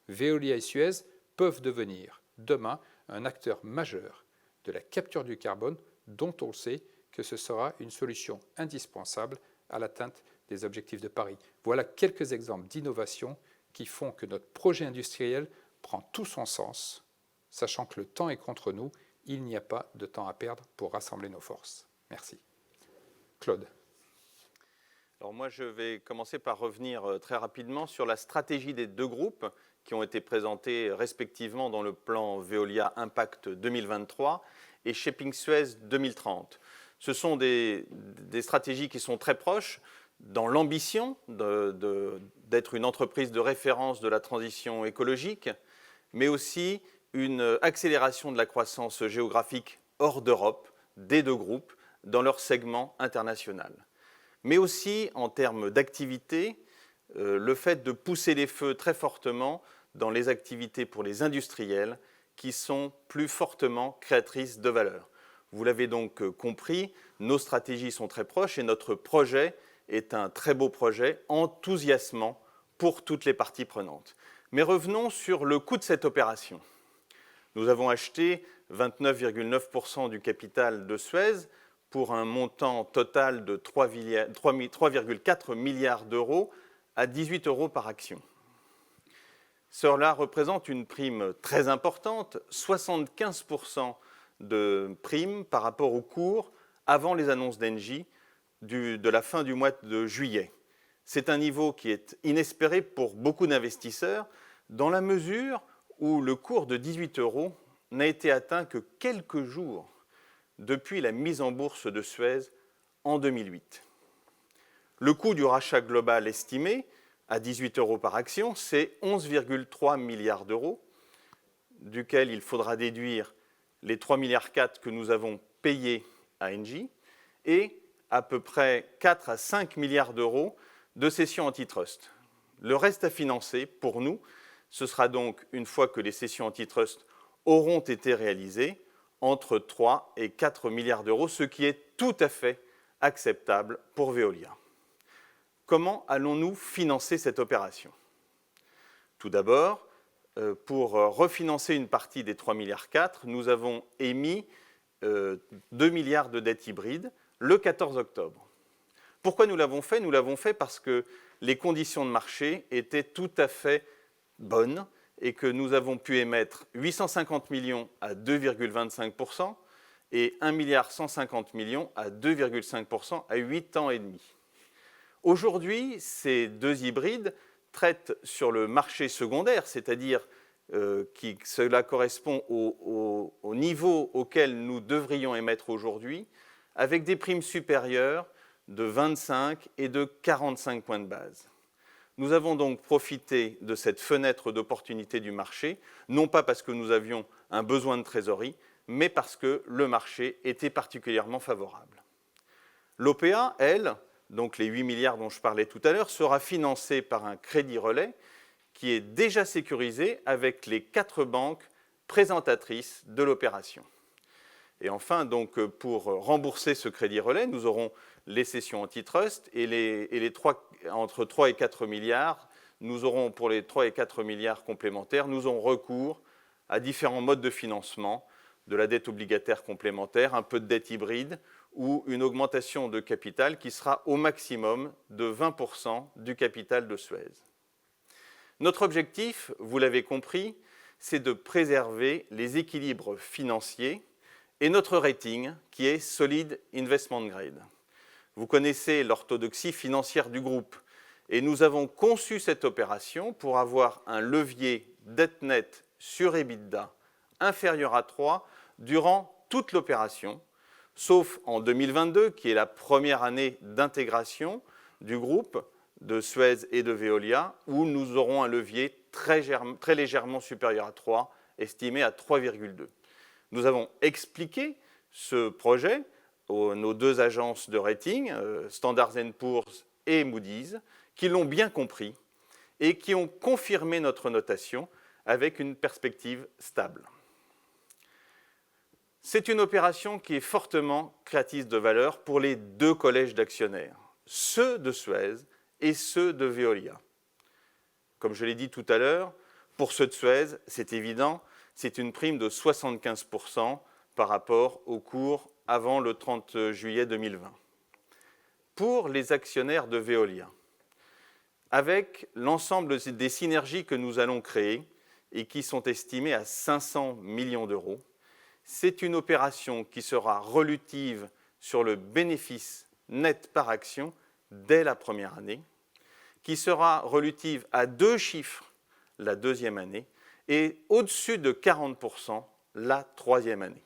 Veolia et Suez peuvent devenir, demain, un acteur majeur de la capture du carbone dont on sait que ce sera une solution indispensable à l'atteinte des objectifs de Paris. Voilà quelques exemples d'innovation qui font que notre projet industriel prend tout son sens, sachant que le temps est contre nous, il n'y a pas de temps à perdre pour rassembler nos forces. Merci. Claude. Alors moi, je vais commencer par revenir très rapidement sur la stratégie des deux groupes qui ont été présentés respectivement dans le plan Veolia Impact 2023 et Shaping Suez 2030. Ce sont des stratégies qui sont très proches dans l'ambition d'être une entreprise de référence de la transition écologique, mais aussi une accélération de la croissance géographique hors d'Europe des deux groupes dans leur segment international. Mais aussi en termes d'activité, le fait de pousser les feux très fortement dans les activités pour les industriels qui sont plus fortement créatrices de valeur. Vous l'avez donc compris, nos stratégies sont très proches et notre projet est un très beau projet enthousiasmant pour toutes les parties prenantes. Mais revenons sur le coût de cette opération. Nous avons acheté 29,9% du capital de Suez pour un montant total de 3,4 milliards d'euros à 18 euros par action. Cela représente une prime très importante, 75% de prime par rapport au cours avant les annonces d'Engie de la fin du mois de juillet. C'est un niveau qui est inespéré pour beaucoup d'investisseurs dans la mesure où le cours de 18 euros n'a été atteint que quelques jours depuis la mise en bourse de Suez en 2008. Le coût du rachat global estimé à 18 euros par action, c'est 11,3 milliards d'euros, duquel il faudra déduire les 3,4 milliards que nous avons payés à Engie et à peu près 4 à 5 milliards d'euros de cessions antitrust. Le reste à financer, pour nous, ce sera donc, une fois que les cessions antitrust auront été réalisées, entre 3 et 4 milliards d'euros, ce qui est tout à fait acceptable pour Veolia. Comment allons-nous financer cette opération? Tout d'abord, pour refinancer une partie des 3,4 milliards, nous avons émis 2 milliards de dettes hybrides le 14 octobre. Pourquoi nous l'avons fait? Nous l'avons fait parce que les conditions de marché étaient tout à fait bonnes et que nous avons pu émettre 850 millions à 2,25% et 1,150 milliard à 2,5% à 8 ans et demi. Aujourd'hui, ces deux hybrides traitent sur le marché secondaire, c'est-à-dire que cela correspond au niveau auquel nous devrions émettre aujourd'hui, avec des primes supérieures de 25 et de 45 points de base. Nous avons donc profité de cette fenêtre d'opportunité du marché, non pas parce que nous avions un besoin de trésorerie, mais parce que le marché était particulièrement favorable. L'OPA, elle, donc les 8 milliards dont je parlais tout à l'heure, sera financée par un crédit relais qui est déjà sécurisé avec les 4 banques présentatrices de l'opération. Et enfin, donc, pour rembourser ce crédit relais, nous aurons les cessions antitrust et entre 3 et 4 milliards, nous aurons pour les 3 et 4 milliards complémentaires, nous aurons recours à différents modes de financement, de la dette obligataire complémentaire, un peu de dette hybride ou une augmentation de capital qui sera au maximum de 20% du capital de Suez. Notre objectif, vous l'avez compris, c'est de préserver les équilibres financiers et notre rating qui est Solid Investment Grade. Vous connaissez l'orthodoxie financière du groupe et nous avons conçu cette opération pour avoir un levier dette nette sur EBITDA inférieur à 3 durant toute l'opération, sauf en 2022, qui est la première année d'intégration, du groupe, de Suez et de Veolia, où nous aurons un levier très légèrement supérieur à 3, estimé à 3,2. Nous avons expliqué ce projet aux nos deux agences de rating, Standard & Poor's et Moody's, qui l'ont bien compris et qui ont confirmé notre notation avec une perspective stable. C'est une opération qui est fortement créatrice de valeur pour les deux collèges d'actionnaires, ceux de Suez et ceux de Veolia. Comme je l'ai dit tout à l'heure, pour ceux de Suez, c'est évident, c'est une prime de 75% par rapport au cours avant le 30 juillet 2020. Pour les actionnaires de Veolia, avec l'ensemble des synergies que nous allons créer et qui sont estimées à 500 millions d'euros, c'est une opération qui sera relutive sur le bénéfice net par action dès la première année, qui sera relutive à 2 chiffres la deuxième année et au-dessus de 40% la troisième année.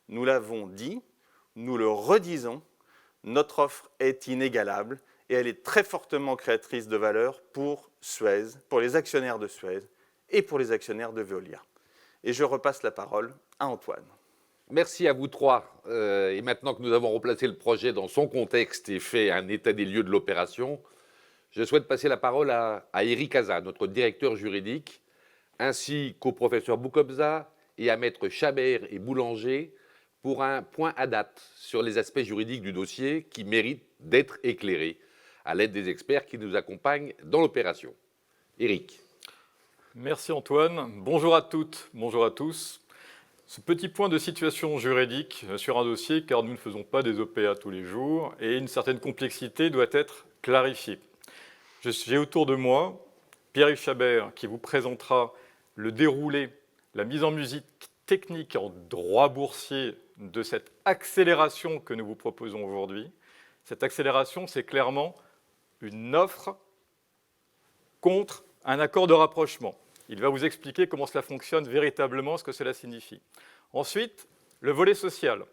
Nous l'avons dit, nous le redisons, notre offre est inégalable et elle est très fortement créatrice de valeur pour Suez, pour les actionnaires de Suez et pour les actionnaires de Veolia. Et je repasse la parole à Antoine. Merci à vous trois. Et maintenant que nous avons replacé le projet dans son contexte et fait un état des lieux de l'opération, je souhaite passer la parole à Eric Hazat, notre directeur juridique, ainsi qu'au professeur Boukobza et à maître Chabert et Boulanger pour un point à date sur les aspects juridiques du dossier qui méritent d'être éclairés à l'aide des experts qui nous accompagnent dans l'opération. Eric. Merci Antoine. Bonjour à toutes, bonjour à tous. Ce petit point de situation juridique sur un dossier, car nous ne faisons pas des OPA tous les jours, et une certaine complexité doit être clarifiée. J'ai autour de moi Pierre-Yves Chabert qui vous présentera le déroulé, la mise en musique technique en droit boursier de cette accélération que nous vous proposons aujourd'hui. Cette accélération, c'est clairement une offre contre un accord de rapprochement. Il va vous expliquer comment cela fonctionne véritablement, ce que cela signifie. Ensuite, le volet social.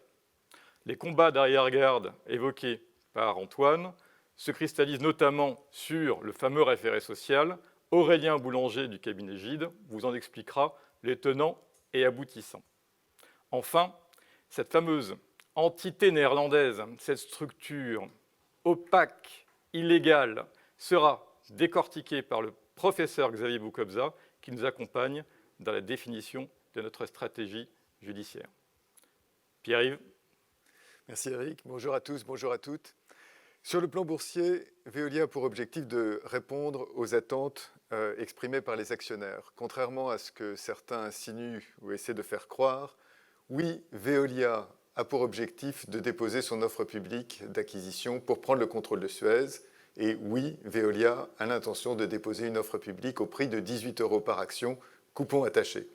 Les combats d'arrière-garde évoqués par Antoine se cristallisent notamment sur le fameux référé social. Aurélien Boulanger du cabinet Gide vous en expliquera les tenants et aboutissants. Enfin, cette fameuse entité néerlandaise, cette structure opaque, illégale, sera décortiquée par le professeur Xavier Boukobza qui nous accompagne dans la définition de notre stratégie judiciaire. Pierre-Yves. Merci Eric. Bonjour à tous, bonjour à toutes. Sur le plan boursier, Veolia a pour objectif de répondre aux attentes exprimées par les actionnaires. Contrairement à ce que certains insinuent ou essaient de faire croire, oui, Veolia a pour objectif de déposer son offre publique d'acquisition pour prendre le contrôle de Suez. Et oui, Veolia a l'intention de déposer une offre publique au prix de 18 € par action, coupon attaché.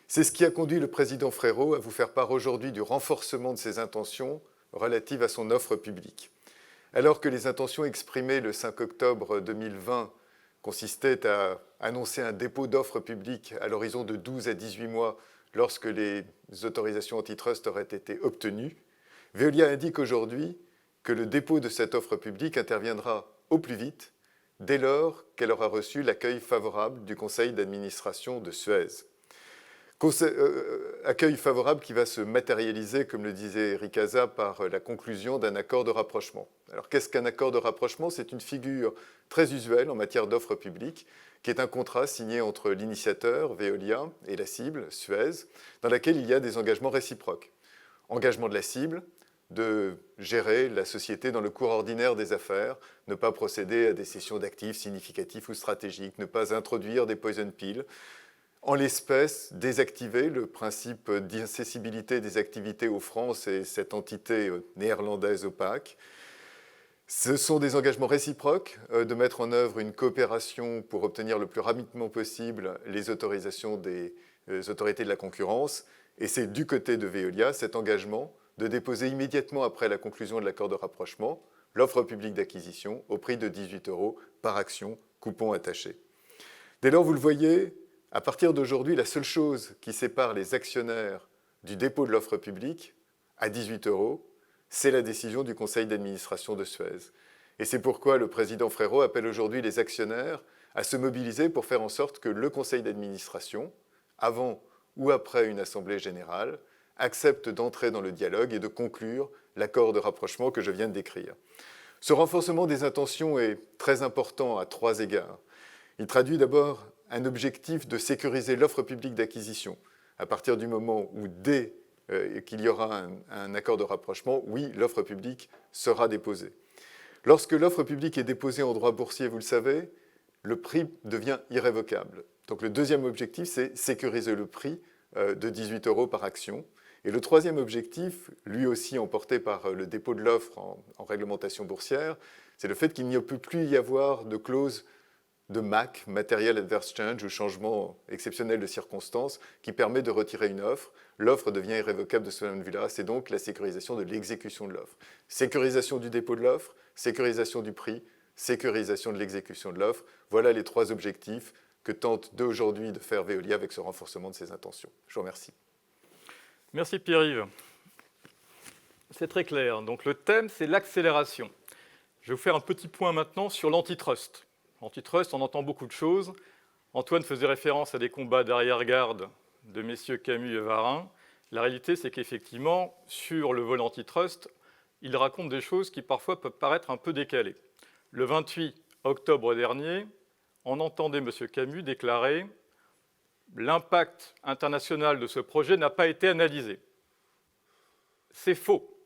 C'est ce qui a conduit le président Frérot à vous faire part aujourd'hui du renforcement de ses intentions relatives à son offre publique. Alors que les intentions exprimées le 5 octobre 2020 consistaient à annoncer un dépôt d'offre publique à l'horizon de 12 à 18 mois lorsque les autorisations antitrust auraient été obtenues, Veolia indique aujourd'hui que le dépôt de cette offre publique interviendra au plus vite dès lors qu'elle aura reçu l'accueil favorable du conseil d'administration de Suez. Accueil favorable qui va se matérialiser, comme le disait Eric Hazat, par la conclusion d'un accord de rapprochement. Alors qu'est-ce qu'un accord de rapprochement ? C'est une figure très usuelle en matière d'offres publiques, qui est un contrat signé entre l'initiateur, Veolia, et la cible, Suez, dans laquelle il y a des engagements réciproques. Engagement de la cible, de gérer la société dans le cours ordinaire des affaires, ne pas procéder à des cessions d'actifs significatifs ou stratégiques, ne pas introduire des poison pills, en l'espèce, désactiver le principe d'incessibilité des activités aux francs et cette entité néerlandaise opaque. Ce sont des engagements réciproques de mettre en œuvre une coopération pour obtenir le plus rapidement possible les autorisations des autorités de la concurrence. Et c'est du côté de Veolia cet engagement de déposer immédiatement après la conclusion de l'accord de rapprochement l'offre publique d'acquisition au prix de 18 € par action, coupon attaché. Dès lors, vous le voyez, à partir d'aujourd'hui, la seule chose qui sépare les actionnaires du dépôt de l'offre publique à 18 €, c'est la décision du conseil d'administration de Suez. Et c'est pourquoi le président Frérot appelle aujourd'hui les actionnaires à se mobiliser pour faire en sorte que le conseil d'administration, avant ou après une assemblée générale, accepte d'entrer dans le dialogue et de conclure l'accord de rapprochement que je viens de décrire. Ce renforcement des intentions est très important à 3 égards. Il traduit d'abord un objectif de sécuriser l'offre publique d'acquisition. À partir du moment où, dès qu'il y aura un accord de rapprochement, oui, l'offre publique sera déposée. Lorsque l'offre publique est déposée en droit boursier, vous le savez, le prix devient irrévocable. Donc le deuxième objectif, c'est sécuriser le prix de 18 € par action. Et le troisième objectif, lui aussi emporté par le dépôt de l'offre en réglementation boursière, c'est le fait qu'il ne peut plus y avoir de clause de MAC, Material Adverse Change, ou changement exceptionnel de circonstances, qui permet de retirer une offre. L'offre devient irrévocable de ce point de vue-là. C'est donc la sécurisation de l'exécution de l'offre. Sécurisation du dépôt de l'offre, sécurisation du prix, sécurisation de l'exécution de l'offre. Voilà les 3 objectifs que tente aujourd'hui de faire Veolia avec ce renforcement de ses intentions. Je vous remercie. Merci Pierre-Yves. C'est très clair. Donc le thème, c'est l'accélération. Je vais vous faire un petit point maintenant sur l'antitrust. Antitrust, on entend beaucoup de choses. Antoine faisait référence à des combats d'arrière-garde de messieurs Camus et Varin. La réalité, c'est qu'effectivement, sur le volet antitrust, il raconte des choses qui parfois peuvent paraître un peu décalées. Le 28 octobre dernier, on entendait M. Camus déclarer « L'impact international de ce projet n'a pas été analysé ». C'est faux.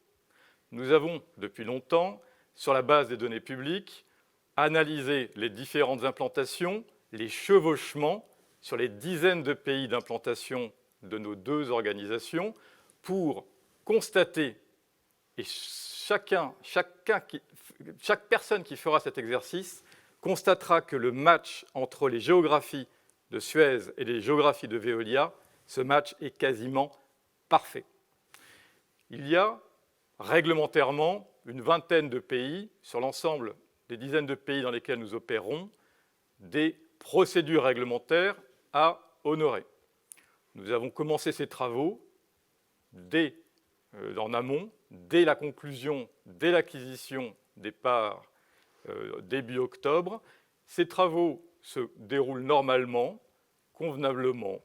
Nous avons, depuis longtemps, sur la base des données publiques, analysé les différentes implantations, les chevauchements sur les dizaines de pays d'implantation de nos 2 organisations pour constater, et chaque personne qui fera cet exercice constatera que le match entre les géographies de Suez et les géographies de Veolia, ce match est quasiment parfait. Il y a réglementairement une vingtaine de pays sur l'ensemble des dizaines de pays dans lesquels nous opérons, des procédures réglementaires à honorer. Nous avons commencé ces travaux en amont, dès la conclusion, dès l'acquisition des parts début octobre. Ces travaux se déroulent normalement, convenablement,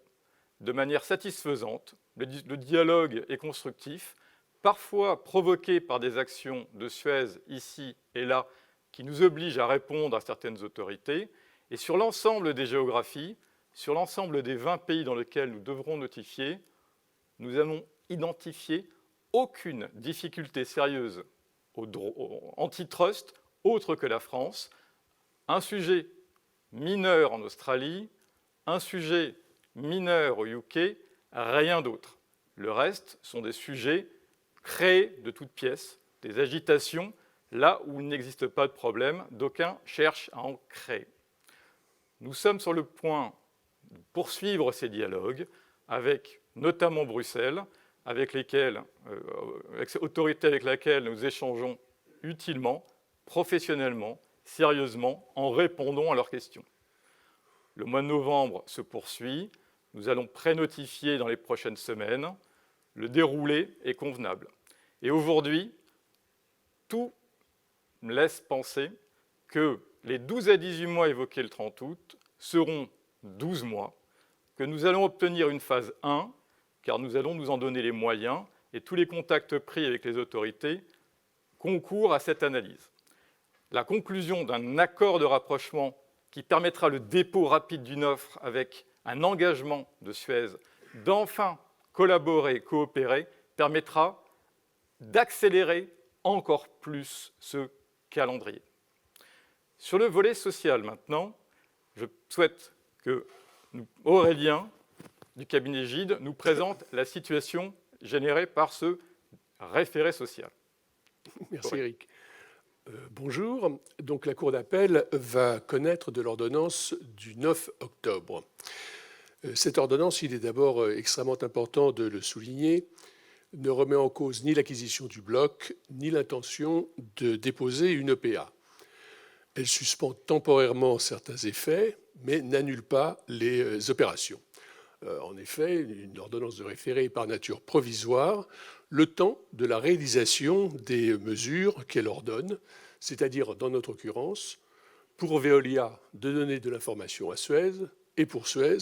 de manière satisfaisante. Le dialogue est constructif, parfois provoqué par des actions de Suez ici et là, qui nous obligent à répondre à certaines autorités. Et sur l'ensemble des géographies, sur l'ensemble des 20 pays dans lesquels nous devrons notifier, nous avons identifié aucune difficulté sérieuse au antitrust autre que la France. Un sujet mineur en Australie, un sujet mineur au UK, rien d'autre. Le reste sont des sujets créés de toutes pièces, des agitations, là où il n'existe pas de problème, d'aucuns cherchent à en créer. Nous sommes sur le point de poursuivre ces dialogues avec notamment Bruxelles, avec autorités avec laquelle nous échangeons utilement, professionnellement, sérieusement, en répondant à leurs questions. Le mois de novembre se poursuit. Nous allons pré-notifier dans les prochaines semaines. Le déroulé est convenable. Et aujourd'hui, tout me laisse penser que les 12 à 18 mois évoqués le 30 août seront 12 mois, que nous allons obtenir une phase 1, car nous allons nous en donner les moyens, et tous les contacts pris avec les autorités concourent à cette analyse. La conclusion d'un accord de rapprochement qui permettra le dépôt rapide d'une offre avec un engagement de Suez d'enfin collaborer, coopérer, permettra d'accélérer encore plus ce calendrier. Sur le volet social maintenant, je souhaite que Aurélien du cabinet Gide nous présente la situation générée par ce référé social. Merci Eric. Bonjour. Donc la Cour d'appel va connaître de l'ordonnance du 9 octobre. Cette ordonnance, il est d'abord extrêmement important de le souligner, ne remet en cause ni l'acquisition du bloc, ni l'intention de déposer une EPA. Elle suspend temporairement certains effets, mais n'annule pas les opérations. En effet, une ordonnance de référé est par nature provisoire, le temps de la réalisation des mesures qu'elle ordonne, c'est-à-dire, dans notre occurrence, pour Veolia de donner de l'information à Suez et pour Suez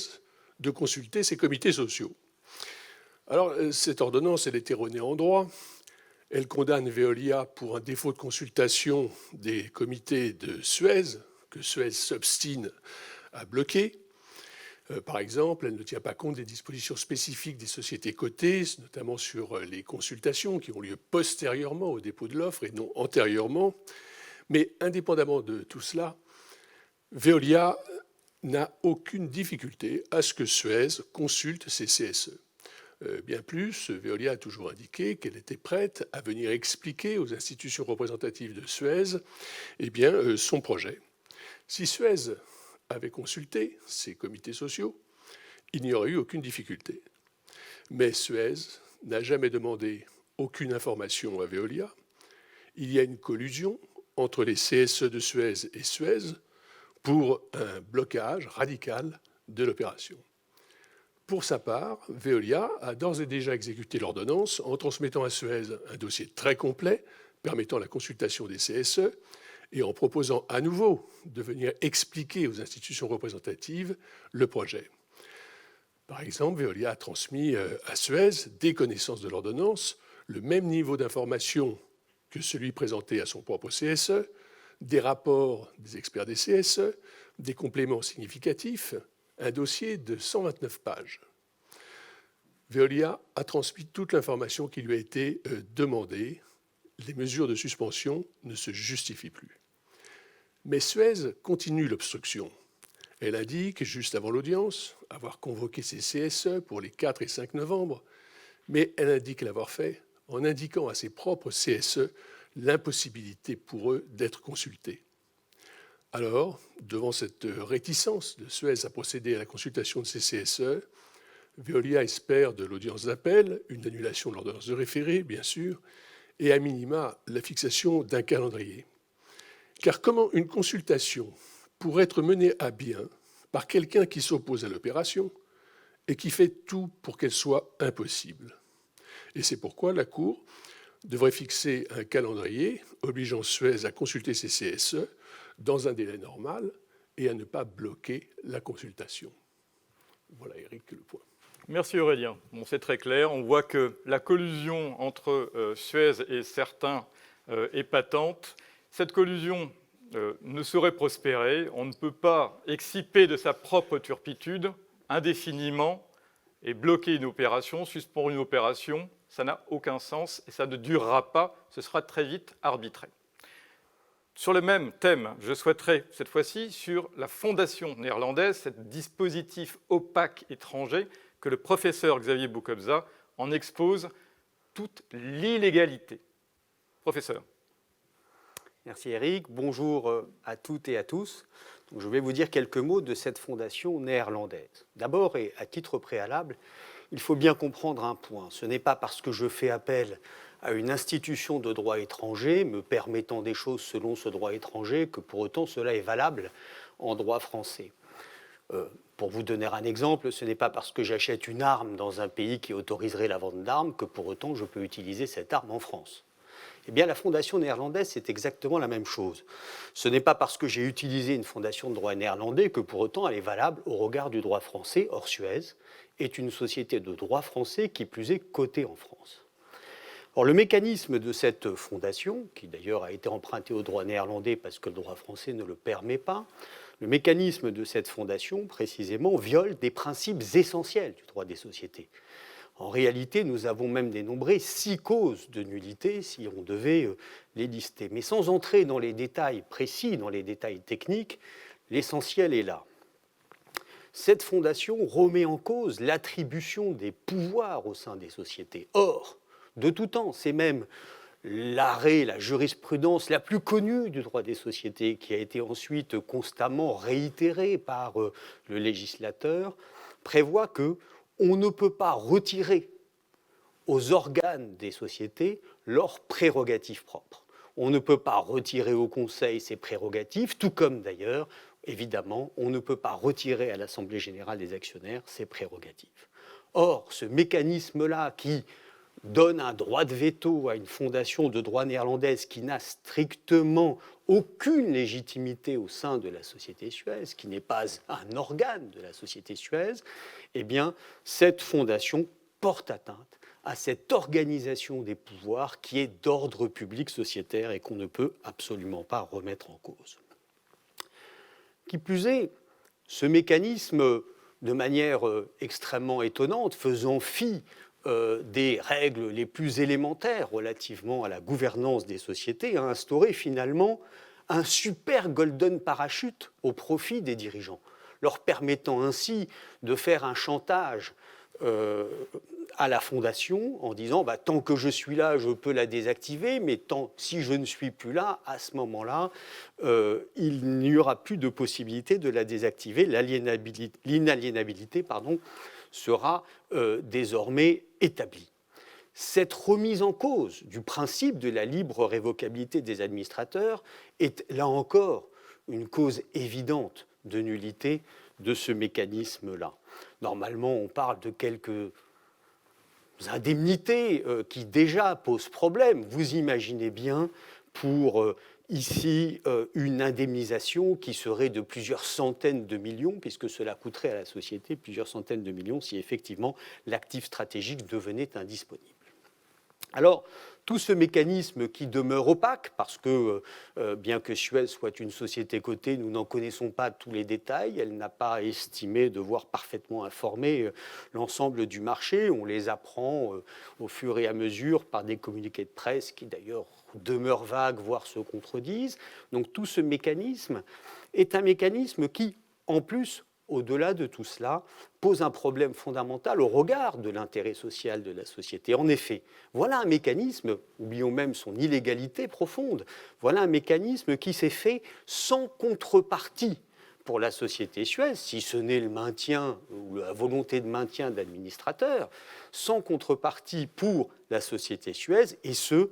de consulter ses comités sociaux. Alors, cette ordonnance, elle est erronée en droit. Elle condamne Veolia pour un défaut de consultation des comités de Suez, que Suez s'obstine à bloquer. Par exemple, elle ne tient pas compte des dispositions spécifiques des sociétés cotées, notamment sur les consultations qui ont lieu postérieurement au dépôt de l'offre et non antérieurement. Mais indépendamment de tout cela, Veolia n'a aucune difficulté à ce que Suez consulte ses CSE. Bien plus, Veolia a toujours indiqué qu'elle était prête à venir expliquer aux institutions représentatives de Suez son projet. Si Suez avait consulté ses comités sociaux, il n'y aurait eu aucune difficulté. Mais Suez n'a jamais demandé aucune information à Veolia. Il y a une collusion entre les CSE de Suez et Suez pour un blocage radical de l'opération. Pour sa part, Veolia a d'ores et déjà exécuté l'ordonnance en transmettant à Suez un dossier très complet permettant la consultation des CSE et en proposant à nouveau de venir expliquer aux institutions représentatives le projet. Par exemple, Veolia a transmis à Suez, dès connaissance de l'ordonnance, le même niveau d'information que celui présenté à son propre CSE, des rapports des experts des CSE, des compléments significatifs, un dossier de 129 pages. Veolia a transmis toute l'information qui lui a été demandée. Les mesures de suspension ne se justifient plus. Mais Suez continue l'obstruction. Elle indique, juste avant l'audience, avoir convoqué ses CSE pour les 4 et 5 novembre, mais elle indique l'avoir fait en indiquant à ses propres CSE l'impossibilité pour eux d'être consultés. Alors, devant cette réticence de Suez à procéder à la consultation de ses CSE, Veolia espère de l'audience d'appel une annulation de l'ordonnance de référé, bien sûr, et à minima la fixation d'un calendrier. Car comment une consultation pourrait être menée à bien par quelqu'un qui s'oppose à l'opération et qui fait tout pour qu'elle soit impossible? Et c'est pourquoi la Cour devrait fixer un calendrier obligeant Suez à consulter ses CSE dans un délai normal et à ne pas bloquer la consultation. Voilà, Eric, le point. Merci Aurélien. Bon, c'est très clair. On voit que la collusion entre Suez et certains est patente. Cette collusion ne saurait prospérer. On ne peut pas exciper de sa propre turpitude indéfiniment et bloquer une opération, suspendre une opération. Ça n'a aucun sens et ça ne durera pas. Ce sera très vite arbitré. Sur le même thème, je souhaiterais cette fois-ci sur la fondation néerlandaise, ce dispositif opaque étranger que le professeur Xavier Boukobza en expose toute l'illégalité. Professeur. Merci Eric. Bonjour à toutes et à tous. Donc, je vais vous dire quelques mots de cette fondation néerlandaise. D'abord, et à titre préalable, il faut bien comprendre un point. Ce n'est pas parce que je fais appel à une institution de droit étranger me permettant des choses selon ce droit étranger que pour autant cela est valable en droit français. Pour vous donner un exemple, ce n'est pas parce que j'achète une arme dans un pays qui autoriserait la vente d'armes que pour autant je peux utiliser cette arme en France. Eh bien, la fondation néerlandaise, c'est exactement la même chose. Ce n'est pas parce que j'ai utilisé une fondation de droit néerlandais que pour autant elle est valable au regard du droit français. Or, Suez est une société de droit français qui plus est cotée en France. Or, le mécanisme de cette fondation, qui d'ailleurs a été emprunté au droit néerlandais parce que le droit français ne le permet pas, le mécanisme de cette fondation, précisément, viole des principes essentiels du droit des sociétés. En réalité, nous avons même dénombré 6 causes de nullité si on devait les lister. Mais sans entrer dans les détails précis, dans les détails techniques, l'essentiel est là. Cette fondation remet en cause l'attribution des pouvoirs au sein des sociétés. Or, de tout temps, c'est même l'arrêt, la jurisprudence la plus connue du droit des sociétés qui a été ensuite constamment réitérée par le législateur, prévoit que on ne peut pas retirer aux organes des sociétés leurs prérogatives propres. On ne peut pas retirer au Conseil ses prérogatives, tout comme d'ailleurs, évidemment, on ne peut pas retirer à l'Assemblée générale des actionnaires ses prérogatives. Or, ce mécanisme-là qui donne un droit de veto à une fondation de droit néerlandaise qui n'a strictement aucune légitimité au sein de la société Suez, qui n'est pas un organe de la société Suez, eh bien, cette fondation porte atteinte à cette organisation des pouvoirs qui est d'ordre public sociétaire et qu'on ne peut absolument pas remettre en cause. Qui plus est, ce mécanisme, de manière extrêmement étonnante, faisant fi des règles les plus élémentaires relativement à la gouvernance des sociétés, a instauré finalement un super golden parachute au profit des dirigeants, leur permettant ainsi de faire un chantage à la fondation en disant tant que je suis là, je peux la désactiver, mais si je ne suis plus là, à ce moment-là, il n'y aura plus de possibilité de la désactiver. L'inaliénabilité sera désormais établie. Cette remise en cause du principe de la libre révocabilité des administrateurs est, là encore, une cause évidente de nullité de ce mécanisme-là. Normalement, on parle de quelques indemnités qui déjà posent problème. Vous imaginez bien pour ici une indemnisation qui serait de plusieurs centaines de millions, puisque cela coûterait à la société plusieurs centaines de millions si effectivement l'actif stratégique devenait indisponible. Alors, tout ce mécanisme qui demeure opaque, parce que bien que Suez soit une société cotée, nous n'en connaissons pas tous les détails, elle n'a pas estimé devoir parfaitement informer l'ensemble du marché, on les apprend au fur et à mesure par des communiqués de presse qui d'ailleurs demeurent vagues, voire se contredisent. Donc tout ce mécanisme est un mécanisme qui, en plus, au-delà de tout cela, pose un problème fondamental au regard de l'intérêt social de la société. En effet, voilà un mécanisme, oublions même son illégalité profonde, voilà un mécanisme qui s'est fait sans contrepartie pour la société Suez, si ce n'est le maintien ou la volonté de maintien de l'administrateur, sans contrepartie pour la société Suez, et ce,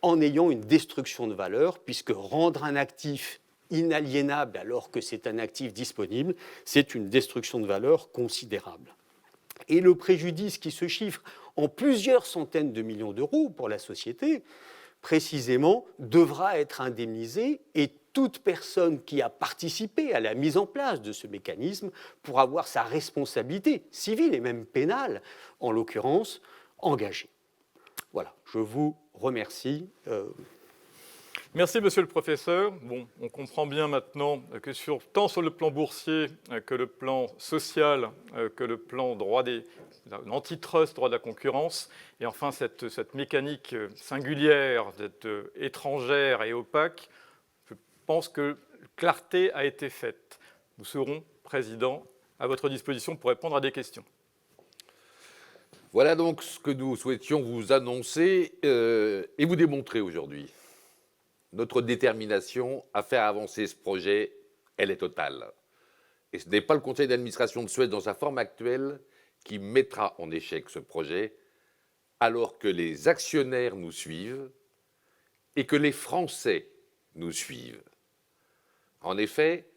en ayant une destruction de valeur, puisque rendre un actif inaliénable alors que c'est un actif disponible, c'est une destruction de valeur considérable. Et le préjudice qui se chiffre en plusieurs centaines de millions d'euros pour la société, précisément, devra être indemnisé et toute personne qui a participé à la mise en place de ce mécanisme pourra avoir sa responsabilité civile et même pénale, en l'occurrence, engagée. Voilà, je vous remercie. Merci, monsieur le professeur. Bon, on comprend bien maintenant que tant sur le plan boursier que le plan social, que le plan l'antitrust, droit de la concurrence, et enfin cette mécanique singulière, étrangère et opaque, je pense que clarté a été faite. Nous serons, Président, à votre disposition pour répondre à des questions. Voilà donc ce que nous souhaitions vous annoncer et vous démontrer aujourd'hui. Notre détermination à faire avancer ce projet, elle est totale. Et ce n'est pas le conseil d'administration de Suez dans sa forme actuelle qui mettra en échec ce projet, alors que les actionnaires nous suivent et que les Français nous suivent. En effet,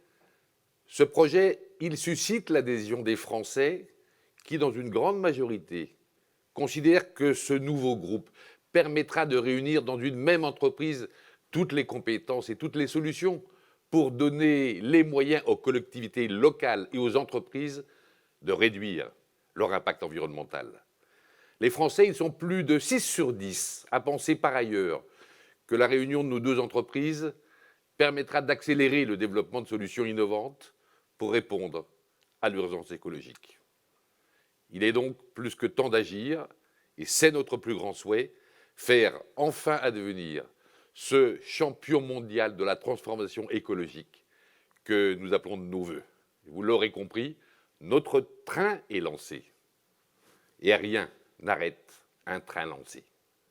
ce projet, il suscite l'adhésion des Français qui, dans une grande majorité, considèrent que ce nouveau groupe permettra de réunir dans une même entreprise toutes les compétences et toutes les solutions pour donner les moyens aux collectivités locales et aux entreprises de réduire leur impact environnemental. Les Français, ils sont plus de 6 sur 10 à penser par ailleurs que la réunion de nos deux entreprises permettra d'accélérer le développement de solutions innovantes pour répondre à l'urgence écologique. Il est donc plus que temps d'agir, et c'est notre plus grand souhait, faire enfin advenir ce champion mondial de la transformation écologique que nous appelons de nos vœux. Vous l'aurez compris, notre train est lancé. Et rien n'arrête un train lancé.